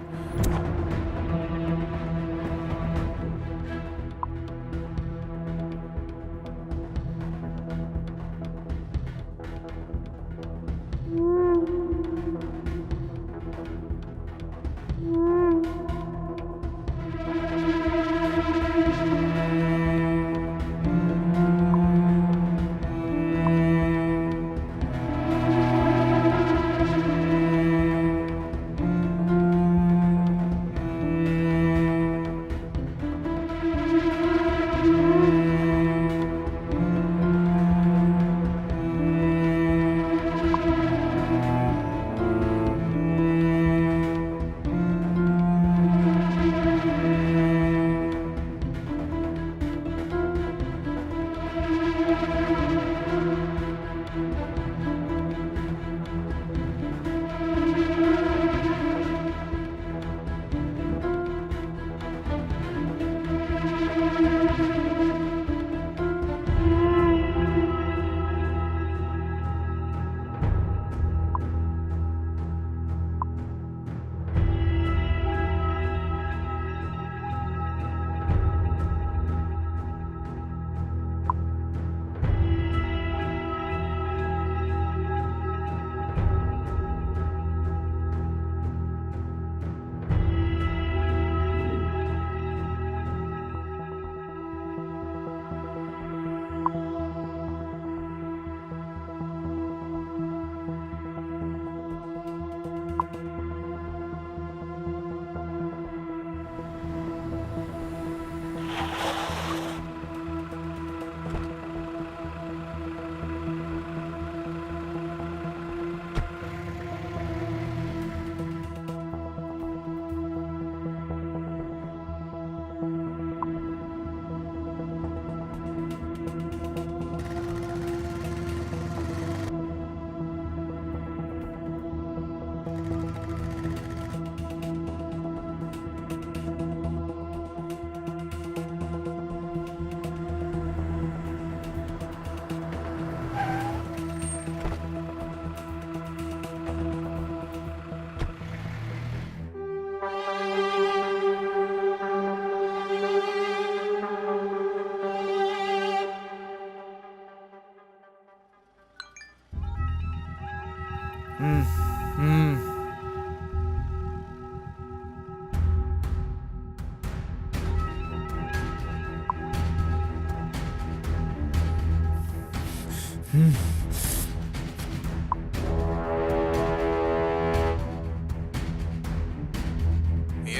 ये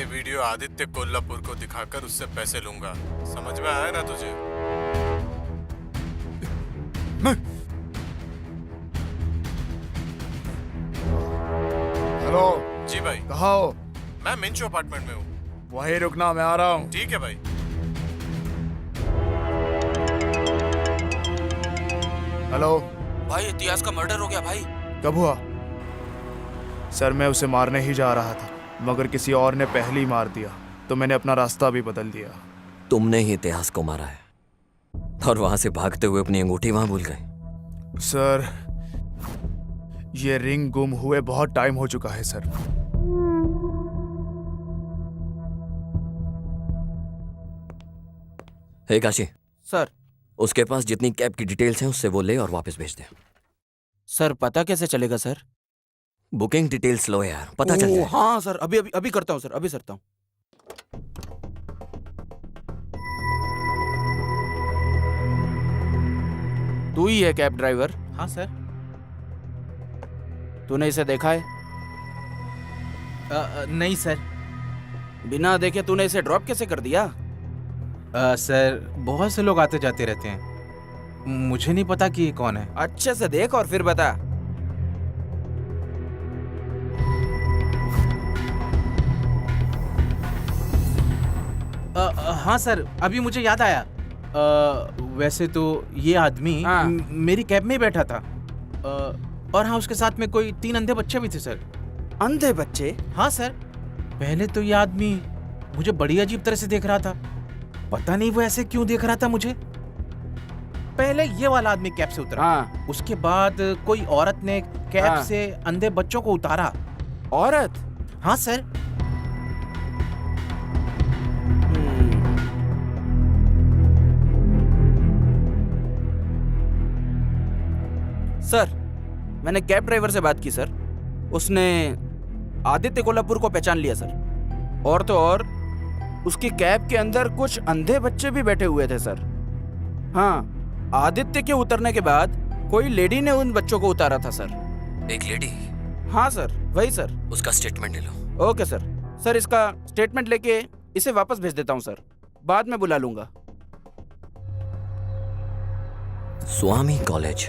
वीडियो आदित्य कोल्हापुर को दिखाकर उससे पैसे लूंगा, समझ में आया ना तुझे? हेलो जी भाई। कहाँ हो? मैं मिंचू अपार्टमेंट में हूँ। वहीं रुकना, मैं आ रहा हूँ। ठीक है भाई। हेलो भाई इतिहास का मर्डर हो गया भाई। कब हुआ? सर मैं उसे मारने ही जा रहा था, मगर किसी और ने पहले ही मार दिया, तो मैंने अपना रास्ता भी बदल दिया। तुमने ही इतिहास को मारा है और वहां से भागते हुए अपनी अंगूठी वहां भूल गए। सर ये रिंग गुम हुए बहुत टाइम हो चुका है सर। हे काशी, सर। उसके पास जितनी कैब की डिटेल्स हैं उससे वो ले और वापस भेज दे। सर पता कैसे चलेगा सर? बुकिंग डिटेल्स लो यार, पता चल जाए। हाँ सर, अभी अभी अभी करता हूँ सर, अभी करता हूँ। तू ही है कैब ड्राइवर? हाँ सर। तूने इसे देखा है? नहीं सर। बिना देखे तूने इसे ड्रॉप कैसे कर दिया? सर बहुत से लोग आते जाते रहते हैं, मुझे नहीं पता कि ये कौन है। अच्छे से देख और फिर बता। हाँ सर, अभी मुझे याद आया। वैसे तो ये आदमी हाँ। मेरी कैब में ही बैठा था। और हाँ, उसके साथ में कोई 3 अंधे बच्चे भी थे सर। अंधे बच्चे? हाँ सर। पहले तो ये आदमी मुझे बड़ी अजीब तरह से देख रहा था, पता नहीं वो ऐसे क्यों देख रहा था मुझे। पहले ये वाला आदमी कैब से उतरा। हाँ। उसके बाद कोई औरत ने कैब हाँ। से अंधे बच्चों को उतारा। औरत? हाँ सर। सर मैंने कैब ड्राइवर से बात की सर, उसने आदित्य कोल्हापुर को पहचान लिया सर। और तो और उसकी कैब के अंदर कुछ अंधे बच्चे भी बैठे हुए थे सर। हाँ, आदित्य के उतरने के बाद कोई लेडी ने उन बच्चों को उतारा था सर। एक लेडी? हाँ सर, वही सर। उसका स्टेटमेंट ले लो। Okay sir. सर इसका स्टेटमेंट लेके इसे वापस भेज देता हूँ सर, बाद में बुला लूंगा। Swami college,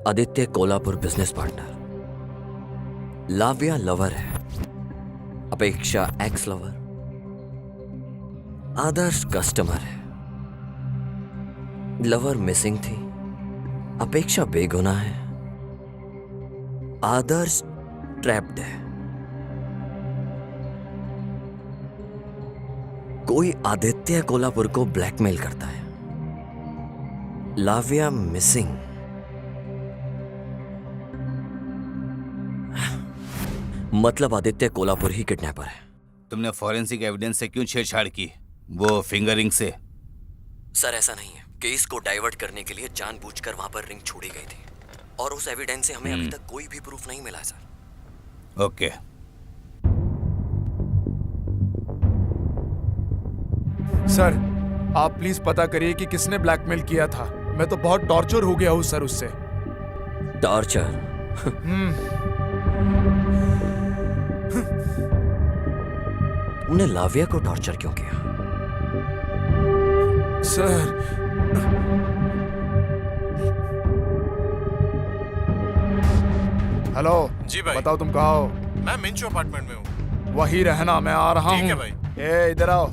Aditya Kolhapur business partner, Lavya lover है, Apeksha ex lover, Adarsh customer है, लवर मिसिंग थी, अपेक्षा बेगुनाह है, आदर्श ट्रैप्ड है, कोई आदित्य कोल्हापुर को ब्लैकमेल करता है, लाव्या मिसिंग, मतलब आदित्य कोल्हापुर ही किडनैपर है। तुमने फॉरेंसिक एविडेंस से क्यों छेड़छाड़ की? वो फिंगरिंग से? सर ऐसा नहीं है, केस को डाइवर्ट करने के लिए जानबूझकर वहां पर रिंग छोड़ी गई थी और उस एविडेंस से हमें अभी तक कोई भी प्रूफ नहीं मिला सर। ओके। सर आप प्लीज पता करिए कि किसने ब्लैकमेल किया था। मैं तो बहुत टॉर्चर हो गया हूँ सर उससे। टॉर्चर? तुमने लाव्या को टॉर्चर क्यों किया? सर हेलो जी भाई। बताओ तुम कहाँ हो? मैं मिंचू अपार्टमेंट में हूँ। वही रहना, मैं आ रहा हूँ। ठीक है भाई। ए इधर आओ,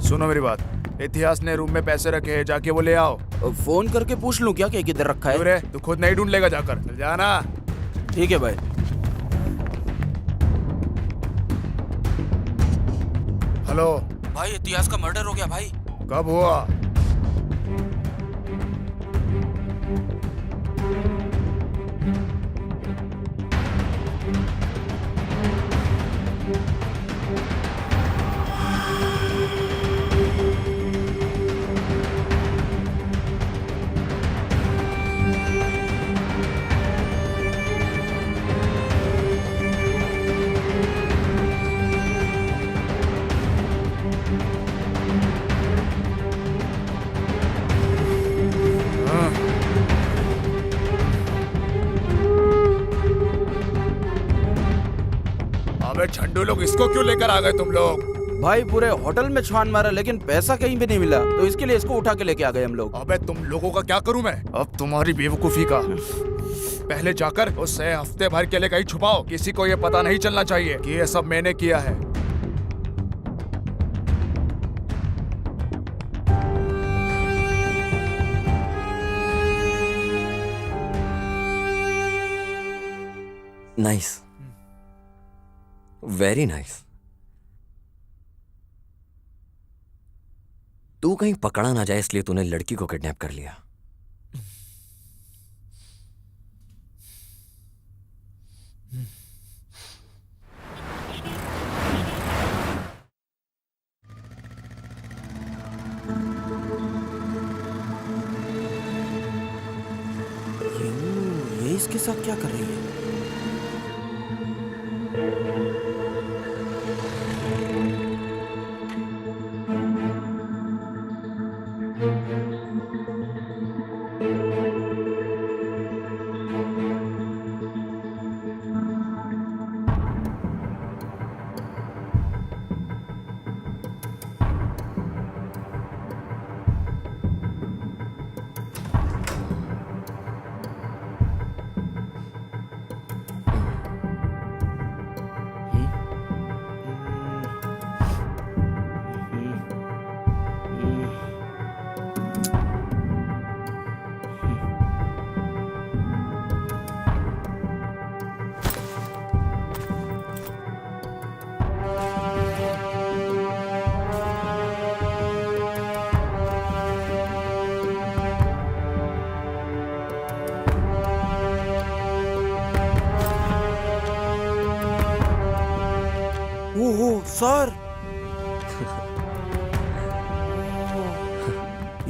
सुनो मेरी बात। इतिहास ने रूम में पैसे रखे हैं, जाके वो ले आओ। फोन करके पूछ लूं क्या कि किधर रखा है? अरे तू खुद नहीं ढूंढ लेगा, जाकर चल जाना। ठीक है भाई। हेलो भाई इतिहास का मर्डर हो गया भाई। कब हुआ? गोलू लोग इसको क्यों लेकर आ गए तुम लोग? भाई पूरे होटल में छान मारा लेकिन पैसा कहीं भी नहीं मिला, तो इसके लिए इसको उठा के लेके आ गए हम लोग। अबे तुम लोगों का क्या करूं मैं? अब तुम्हारी बेवकूफी का। पहले जाकर उसे हफ्ते भर के लिए कहीं छुपाओ, किसी को ये पता नहीं चलना चाहिए कि ये सब मैंने किया है। Nice, very nice. तू कहीं पकड़ा ना जाए इसलिए तूने लड़की को किडनैप कर लिया। ये इसके साथ क्या कर रही है? ओहो सर,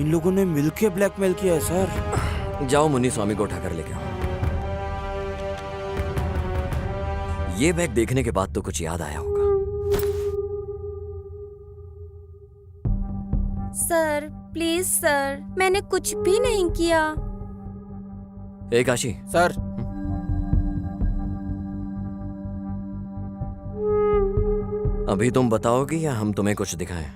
इन लोगों ने मिलके ब्लैकमेल किया है सर। जाओ मुन्नी स्वामी को उठाकर लेके आओ। ये बैग देखने के बाद तो कुछ याद आया होगा। सर प्लीज सर, मैंने कुछ भी नहीं किया। ए काशी। सर अभी तुम बताओगी या हम तुम्हें कुछ दिखाएं?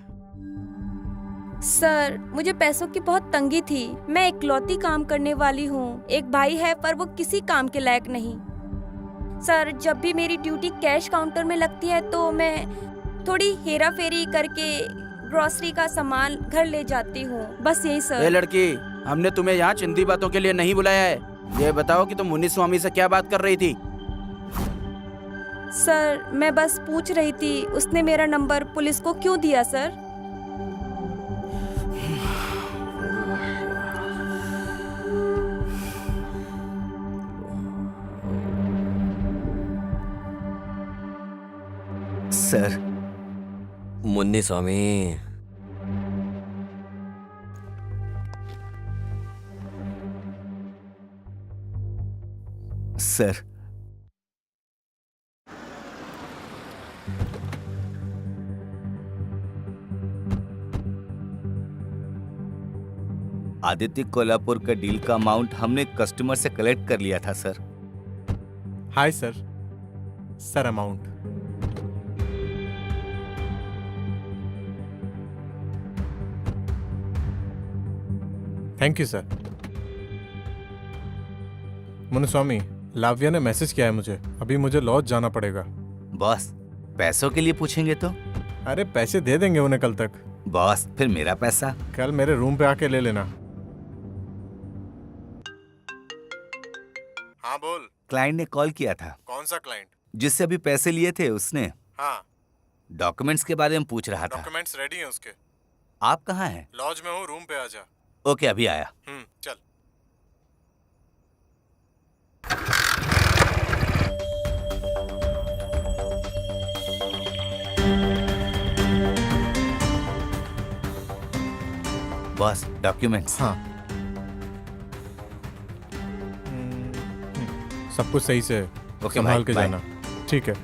सर मुझे पैसों की बहुत तंगी थी। मैं इकलौती काम करने वाली हूँ। एक भाई है पर वो किसी काम के लायक नहीं। सर जब भी मेरी ड्यूटी कैश काउंटर में लगती है तो मैं थोड़ी हेरा फेरी करके ग्रोसरी का सामान घर ले जाती हूँ, बस यही सर। ए लड़की, हमने तुम्हें यहाँ चिंदी बातों के लिए नहीं बुलाया है। ये बताओ कि तुम मुन्नी स्वामी से क्या बात कर रही थी? सर मैं बस पूछ रही थी उसने मेरा नंबर पुलिस को क्यों दिया सर? सर मुन्नी स्वामी, सर आदित्य कोल्हापुर का डील का अमाउंट हमने कस्टमर से कलेक्ट कर लिया था sir. Hi sir. Sir amount thank you sir. Munuswamy, Lavya ने मैसेज किया है मुझे। अभी मुझे लॉज जाना पड़ेगा। बॉस पैसों के लिए पूछेंगे तो? अरे पैसे दे देंगे उन्हें कल तक। बॉस फिर मेरा पैसा? कल मेरे रूम पे आके ले लेना। हाँ बोल। क्लाइंट ने कॉल किया था। कौन सा क्लाइंट? जिससे अभी पैसे लिए थे उसने। हाँ। डॉक्यूमेंट्स के बारे में पूछ रहा था। डॉक्यूमेंट्स रेडी हैं उसके। आप कहाँ हैं? लॉज में हूँ, रूम पे आ जा। ओके अभी आया। चल। Boss documents. हाँ सब कुछ सही से संभाल के जाना। ठीक है।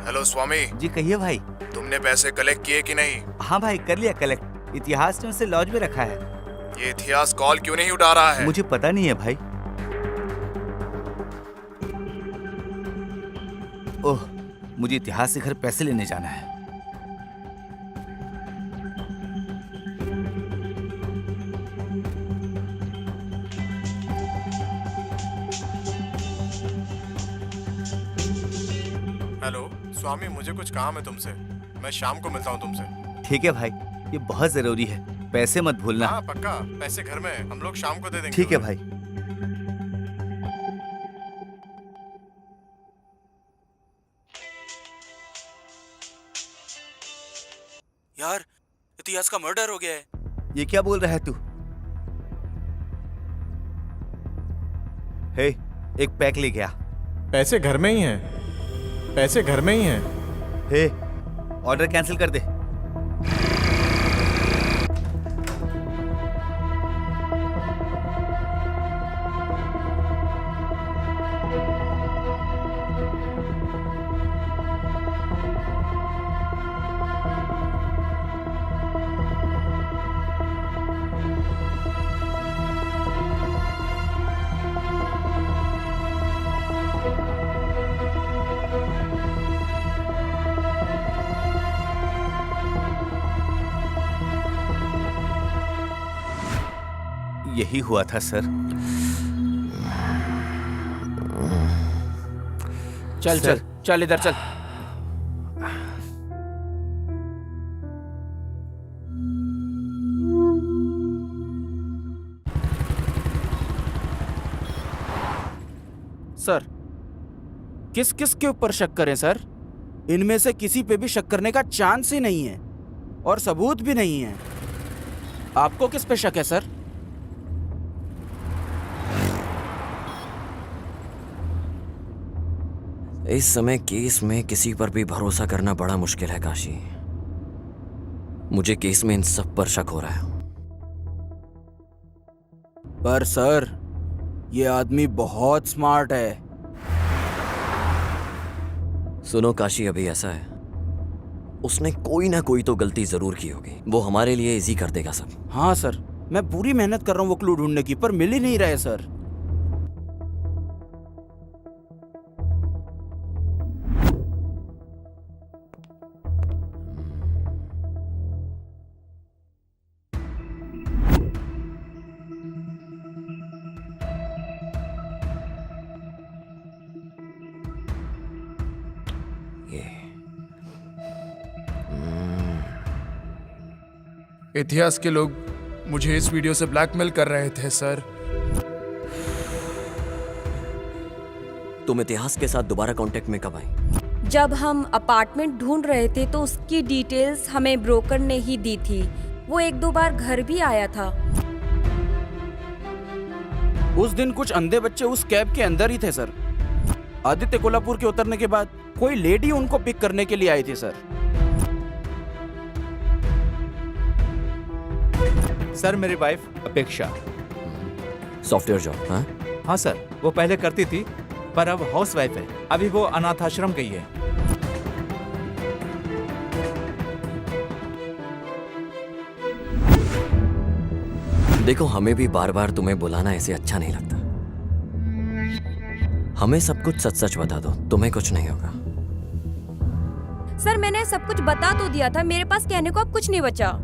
हेलो स्वामी। जी कहिए भाई। तुम तुमने पैसे कलेक्ट किए कि नहीं? हाँ भाई, कर लिया कलेक्ट। इतिहास ने उसे लॉज में रखा है। ये इतिहास कॉल क्यों नहीं उठा रहा है? मुझे पता नहीं है भाई। ओह, मुझे इतिहास से घर पैसे लेने जाना है। हेलो स्वामी, मुझे कुछ काम है तुमसे। मैं शाम को मिलता हूँ तुमसे। ठीक है भाई, ये बहुत जरूरी है। पैसे मत भूलना। हाँ पक्का, पैसे घर में हम लोग शाम को दे देंगे। ठीक है भाई। यार, इतिहास का मर्डर हो गया है। ये क्या बोल रहा है तू? हे, एक पैक ले गया। पैसे घर में ही हैं। पैसे घर में ही हैं। हे, ऑर्डर कैंसिल कर दे। यही हुआ था सर। चल चल चल, इधर चल। सर, किस किस के ऊपर शक करें सर? इनमें से किसी पे भी शक करने का चांस ही नहीं है और सबूत भी नहीं है। आपको किस पे शक है सर? इस समय केस में किसी पर भी भरोसा करना बड़ा मुश्किल है काशी। मुझे केस में इन सब पर शक हो रहा है। पर सर, ये आदमी बहुत स्मार्ट है। सुनो काशी, अभी ऐसा है, उसने कोई ना कोई तो गलती जरूर की होगी। वो हमारे लिए इजी कर देगा सब। हाँ सर, मैं पूरी मेहनत कर रहा हूँ वो क्लू ढूंढने की, पर मिल ही नहीं रहे सर। इतिहास के लोग मुझे इस वीडियो से ब्लैकमेल कर रहे थे सर। तुम इतिहास के साथ दोबारा कांटेक्ट में कब आई? जब हम अपार्टमेंट ढूंढ रहे थे तो उसकी डिटेल्स हमें ब्रोकर ने ही दी थी। वो एक दो बार घर भी आया था। उस दिन कुछ अंधे बच्चे उस कैब के अंदर ही थे सर। आदित्य कोल्हापुर के उतरने के बाद कोई लेडी उनको पिक करने के लिए आई थी सर। सर, मेरी वाइफ अपेक्षा सॉफ्टवेयर जॉब। हाँ हाँ सर, वो पहले करती थी पर अब हाउस वाइफ है। अभी वो अनाथ आश्रम गई है। देखो, हमें भी बार बार तुम्हें बुलाना ऐसे अच्छा नहीं लगता। हमें सब कुछ सच सच बता दो, तुम्हें कुछ नहीं होगा। सर, मैंने सब कुछ बता तो दिया था। मेरे पास कहने को अब कुछ नहीं बचा।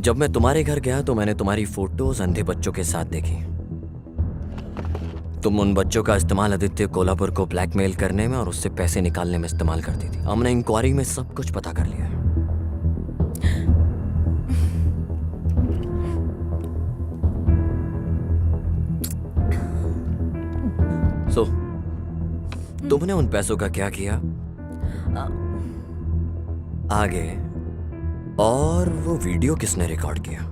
जब मैं तुम्हारे घर गया तो मैंने तुम्हारी फोटोज अंधे बच्चों के साथ देखी। तुम उन बच्चों का इस्तेमाल आदित्य कोल्हापुर को ब्लैकमेल करने में और उससे पैसे निकालने में इस्तेमाल करती थी। हमने इंक्वायरी में सब कुछ पता कर लिया है। तुमने उन पैसों का क्या किया आगे, और वो वीडियो किसने रिकॉर्ड किया?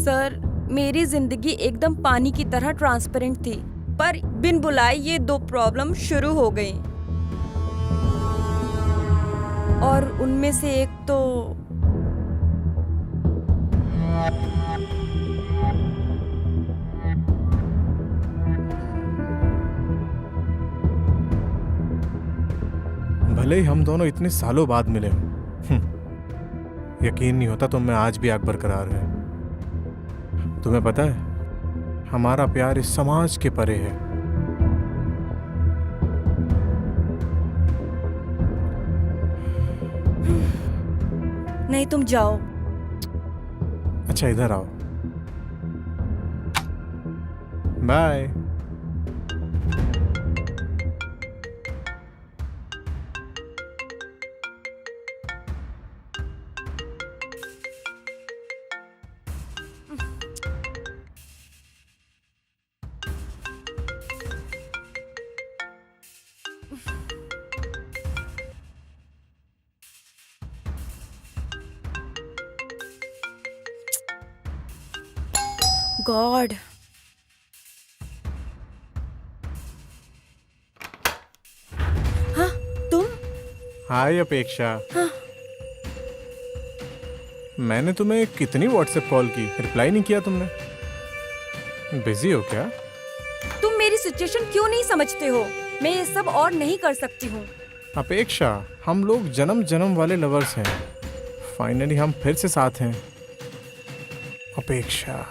सर, मेरी जिंदगी एकदम पानी की तरह ट्रांसपेरेंट थी, पर बिन बुलाए ये 2 प्रॉब्लम शुरू हो गई। और उनमें से एक तो भले ही हम दोनों इतने सालों बाद मिले हों, यकीन नहीं होता तुम में आज भी आग बरकरार है। तुम्हें पता है, हमारा प्यार इस समाज के परे है। नहीं, तुम जाओ। अच्छा, इधर आओ। बाय। गॉड, हाँ तुम? हाय अपेक्षा। मैंने तुम्हें कितनी व्हाट्सएप कॉल की, रिप्लाई नहीं किया तुमने। बिजी हो क्या? तुम मेरी सिचुएशन क्यों नहीं समझते हो? मैं ये सब और नहीं कर सकती हूँ। अपेक्षा, हम लोग जन्म जन्म वाले लवर्स हैं। फाइनली हम फिर से साथ हैं। अपेक्षा।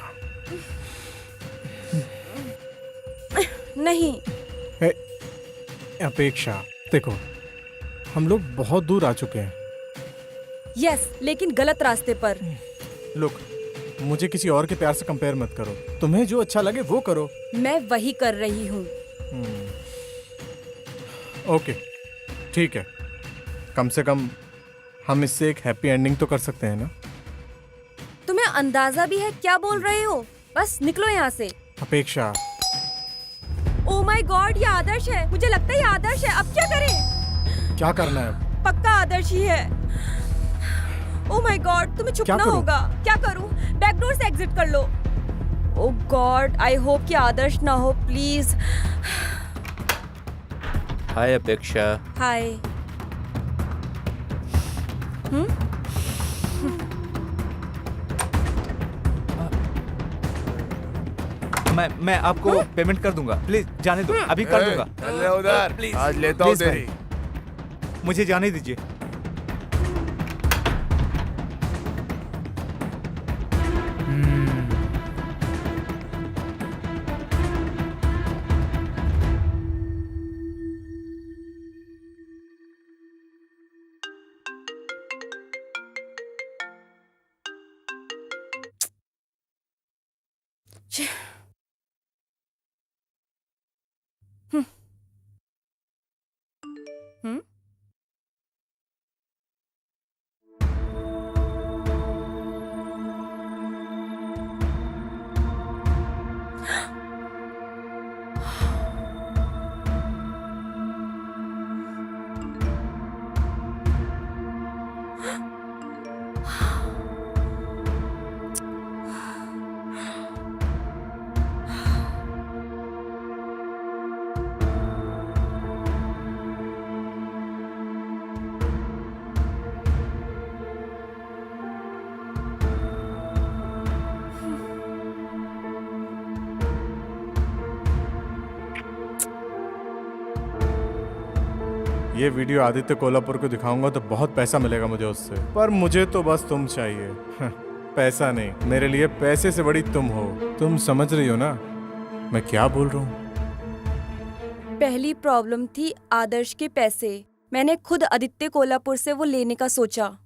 नहीं। अपेक्षा, देखो, हम लोग बहुत दूर आ चुके हैं। यस, लेकिन गलत रास्ते पर। लुक, मुझे किसी और के प्यार से कंपेयर मत करो। तुम्हें जो अच्छा लगे वो करो। मैं वही कर रही हूँ। ओके, ठीक है। कम से कम हम इससे एक हैप्पी एंडिंग तो कर सकते हैं ना? तुम्हें अंदाजा भी है क्या बोल रहे हो? बस निकलो यहाँ से। अपेक्षा। ओह माय गॉड, ये आदर्श है। मुझे लगता है ये आदर्श है। अब क्या करें? क्या करना है अब? पक्का आदर्श ही है। ओह माय गॉड, तुम्हें छुपना होगा। क्या करूं? बैकडोर से एग्जिट कर लो। ओह गॉड, आई होप कि आदर्श ना हो, प्लीज। हाय अपेक्षा। हाय। मैं आपको पेमेंट कर दूंगा, प्लीज जाने दो, अभी कर दूंगा। चल उधर, प्लीज आज लेता हूँ तेरी। मुझे जाने दीजिए। ये वीडियो आदित्य कोल्हापुर को दिखाऊंगा तो बहुत पैसा मिलेगा मुझे उससे, पर मुझे तो बस तुम चाहिए। पैसा नहीं, मेरे लिए पैसे से बड़ी तुम हो। तुम समझ रही हो ना मैं क्या बोल रहा हूँ? पहली प्रॉब्लम थी आदर्श के पैसे। मैंने खुद आदित्य कोल्हापुर से वो लेने का सोचा।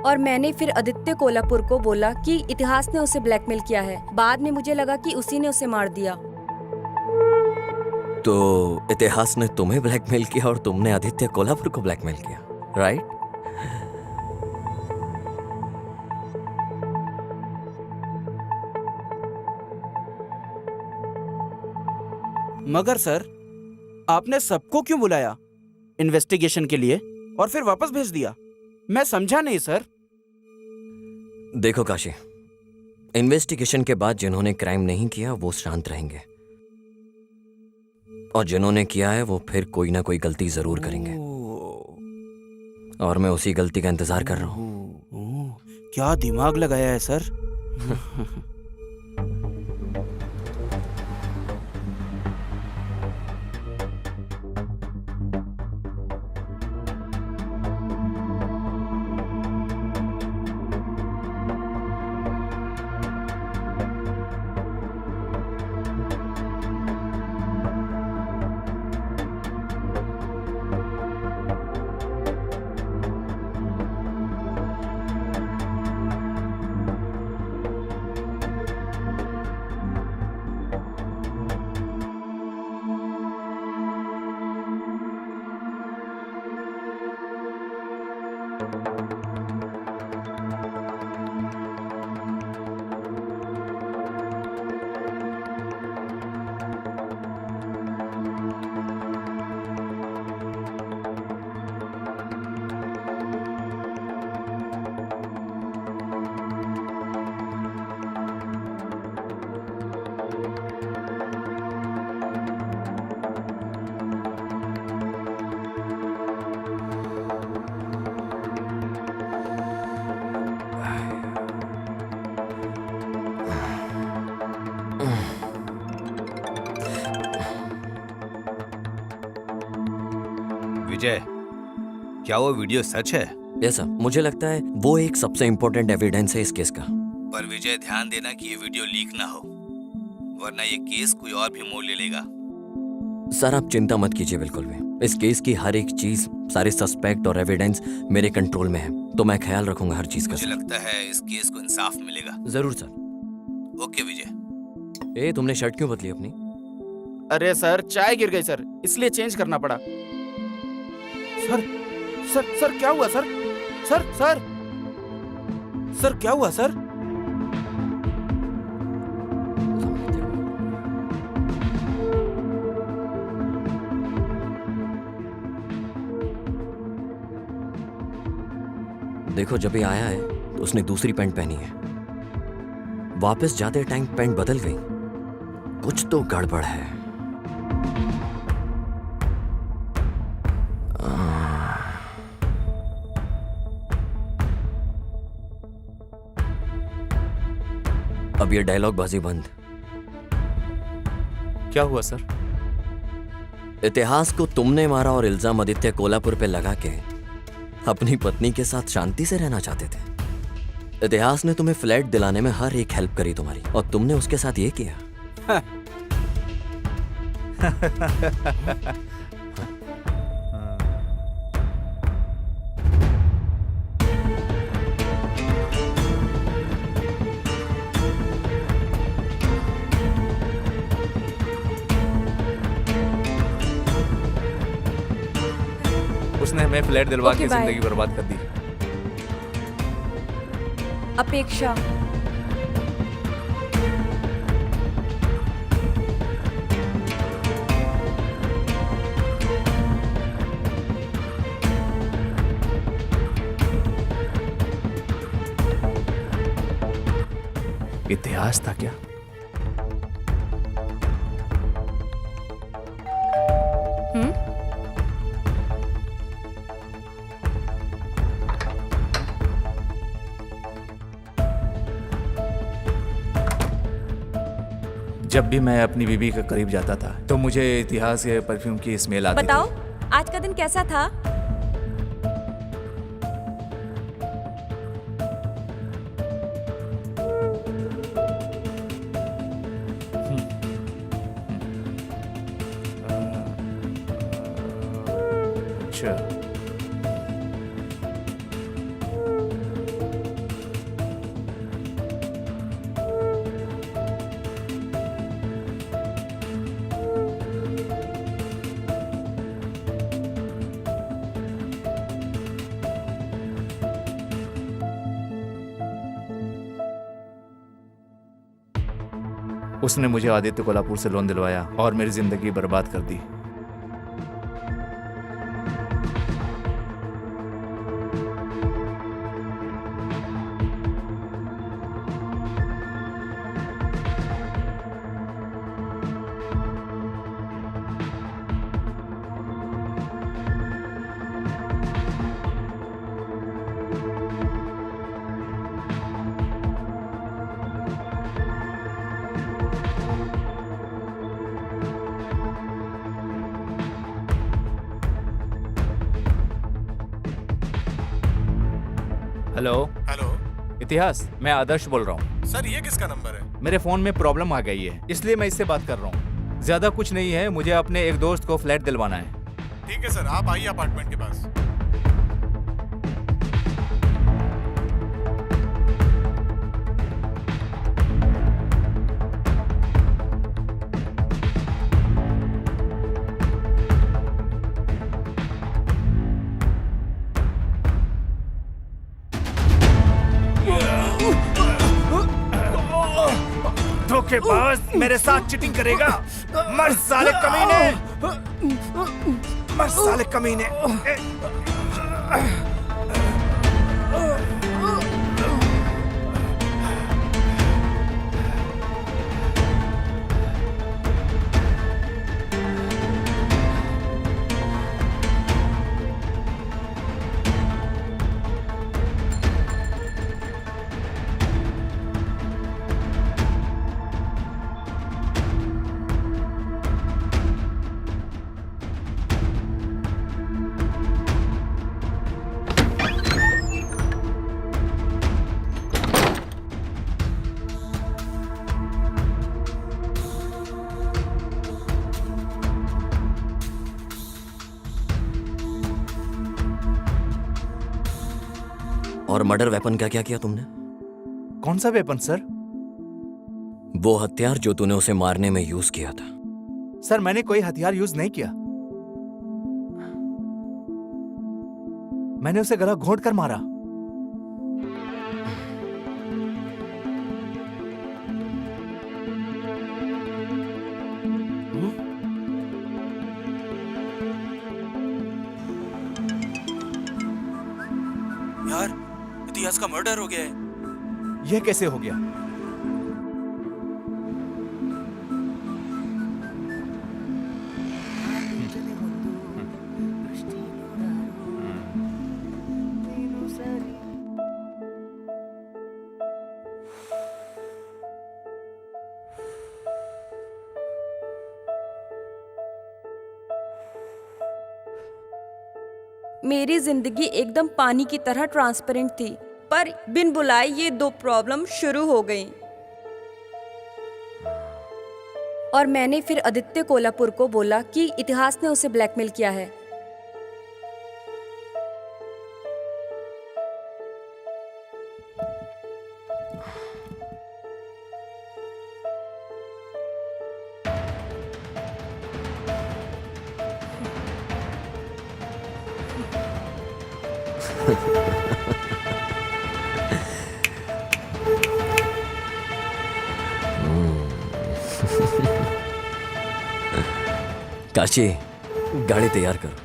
और मैंने फिर आदित्य कोल्हापुर को बोला कि इतिहास ने उसे ब्लैकमेल किया है। बाद में मुझे लगा कि उसी ने उसे मार दिया। तो इतिहास ने तुम्हें ब्लैकमेल किया और तुमने आदित्य कोल्हापुर को ब्लैकमेल किया, राइट? मगर सर, आपने सबको क्यों बुलाया इन्वेस्टिगेशन के लिए और फिर वापस भेज दिया? मैं समझा नहीं सर। देखो काशी, इन्वेस्टिगेशन के बाद जिन्होंने क्राइम नहीं किया वो शांत रहेंगे, और जिन्होंने किया है वो फिर कोई ना कोई गलती जरूर करेंगे, और मैं उसी गलती का इंतजार कर रहा हूं। क्या दिमाग लगाया है सर। विजय, क्या वो वीडियो सच है? ऐसा मुझे लगता है वो एक सबसे इंपॉर्टेंट एविडेंस है इस केस का। पर विजय, ध्यान देना कि ये वीडियो लीक ना हो, वरना ये केस कोई और भी मोड़ ले लेगा। सर आप चिंता मत कीजिए बिल्कुल भी। इस केस की हर एक चीज, सारे सस्पेक्ट और एविडेंस मेरे कंट्रोल में है, तो मैं ख्याल रखूंगा हर चीज का। मुझे लगता है इस केस को इंसाफ मिलेगा। जरूर सर। ओके विजय। ए तुमने शर्ट क्यों बदली अपनी? अरे सर, चाय गिर गई सर, इसलिए चेंज करना पड़ा। सर सर सर क्या हुआ सर? सर सर सर क्या हुआ सर? देखो जब ये आया है तो उसने दूसरी पैंट पहनी है, वापस जाते टाइम पैंट बदल गई। कुछ तो गड़बड़ है। अब ये डायलॉग बाजी बंद। क्या हुआ सर? इतिहास को तुमने मारा और इल्जाम आदित्य कोल्हापुर पे लगा के अपनी पत्नी के साथ शांति से रहना चाहते थे। इतिहास ने तुम्हें फ्लैट दिलाने में हर एक हेल्प करी तुम्हारी, और तुमने उसके साथ ये किया। उसने हमें फ्लैट दिलवा Okay, के bye. जिंदगी बर्बाद कर दी। अपेक्षा, इतिहास था क्या? जब भी मैं अपनी बीवी के करीब जाता था तो मुझे इतिहास के परफ्यूम की स्मेल आती बताओ आज का दिन कैसा था? थी। अच्छा, उसने मुझे आदित्य कोल्हापुर से लोन दिलवाया और मेरी जिंदगी बर्बाद कर दी। हेलो हेलो इतिहास, मैं आदर्श बोल रहा हूँ। सर, ये किसका नंबर है? मेरे फोन में प्रॉब्लम आ गई है, इसलिए मैं इससे बात कर रहा हूँ। ज्यादा कुछ नहीं है, मुझे अपने एक दोस्त को फ्लैट दिलवाना है। ठीक है सर, आप आइए अपार्टमेंट के पास। धोखेबाज, मेरे साथ चीटिंग करेगा? मर साले कमीने, मर साले कमीने। और मर्डर वेपन का क्या किया तुमने? कौन सा वेपन सर? वो हथियार जो तूने उसे मारने में यूज किया था। सर, मैंने कोई हथियार यूज नहीं किया। मैंने उसे गला घोंट कर मारा। यार, इतिहास का मर्डर हो गया है। यह कैसे हो गया? मेरी जिंदगी एकदम पानी की तरह ट्रांसपेरेंट थी, पर बिन बुलाए ये दो प्रॉब्लम शुरू हो गई। और मैंने फिर आदित्य कोल्हापुर को बोला कि इतिहास ने उसे ब्लैकमेल किया है। काशी, गाड़ी तैयार कर।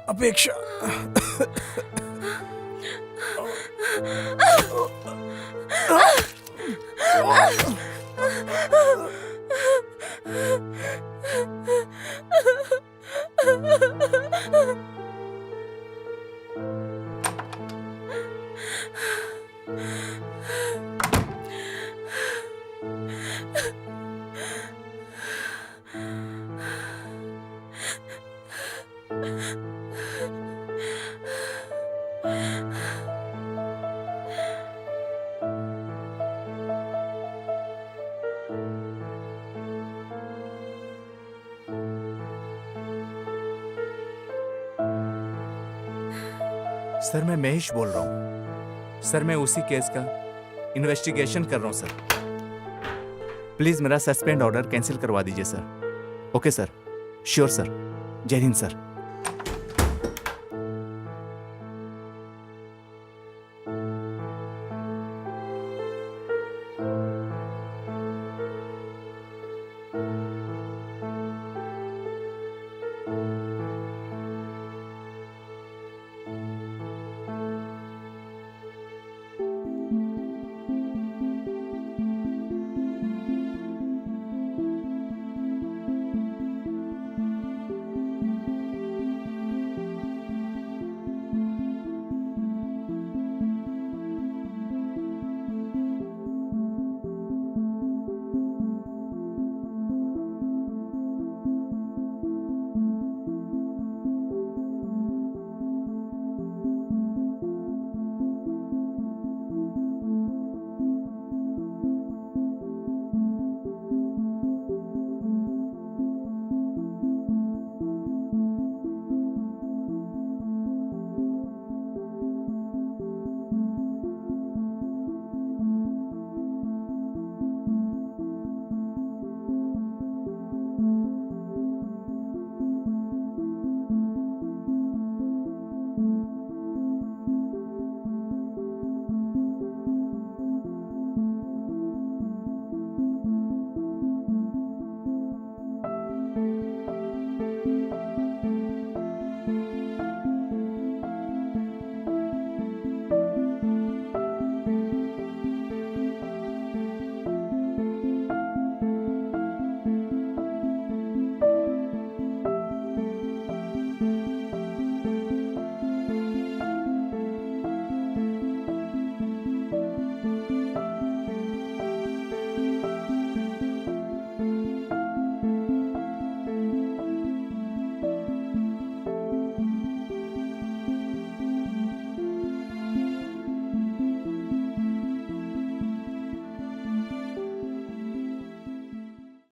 अपेक्षा, सर मैं महेश बोल रहा हूँ सर। मैं उसी केस का इन्वेस्टिगेशन कर रहा हूँ सर। प्लीज मेरा सस्पेंड ऑर्डर कैंसिल करवा दीजिए sir. Okay sir, sure sir. जय हिंद सर।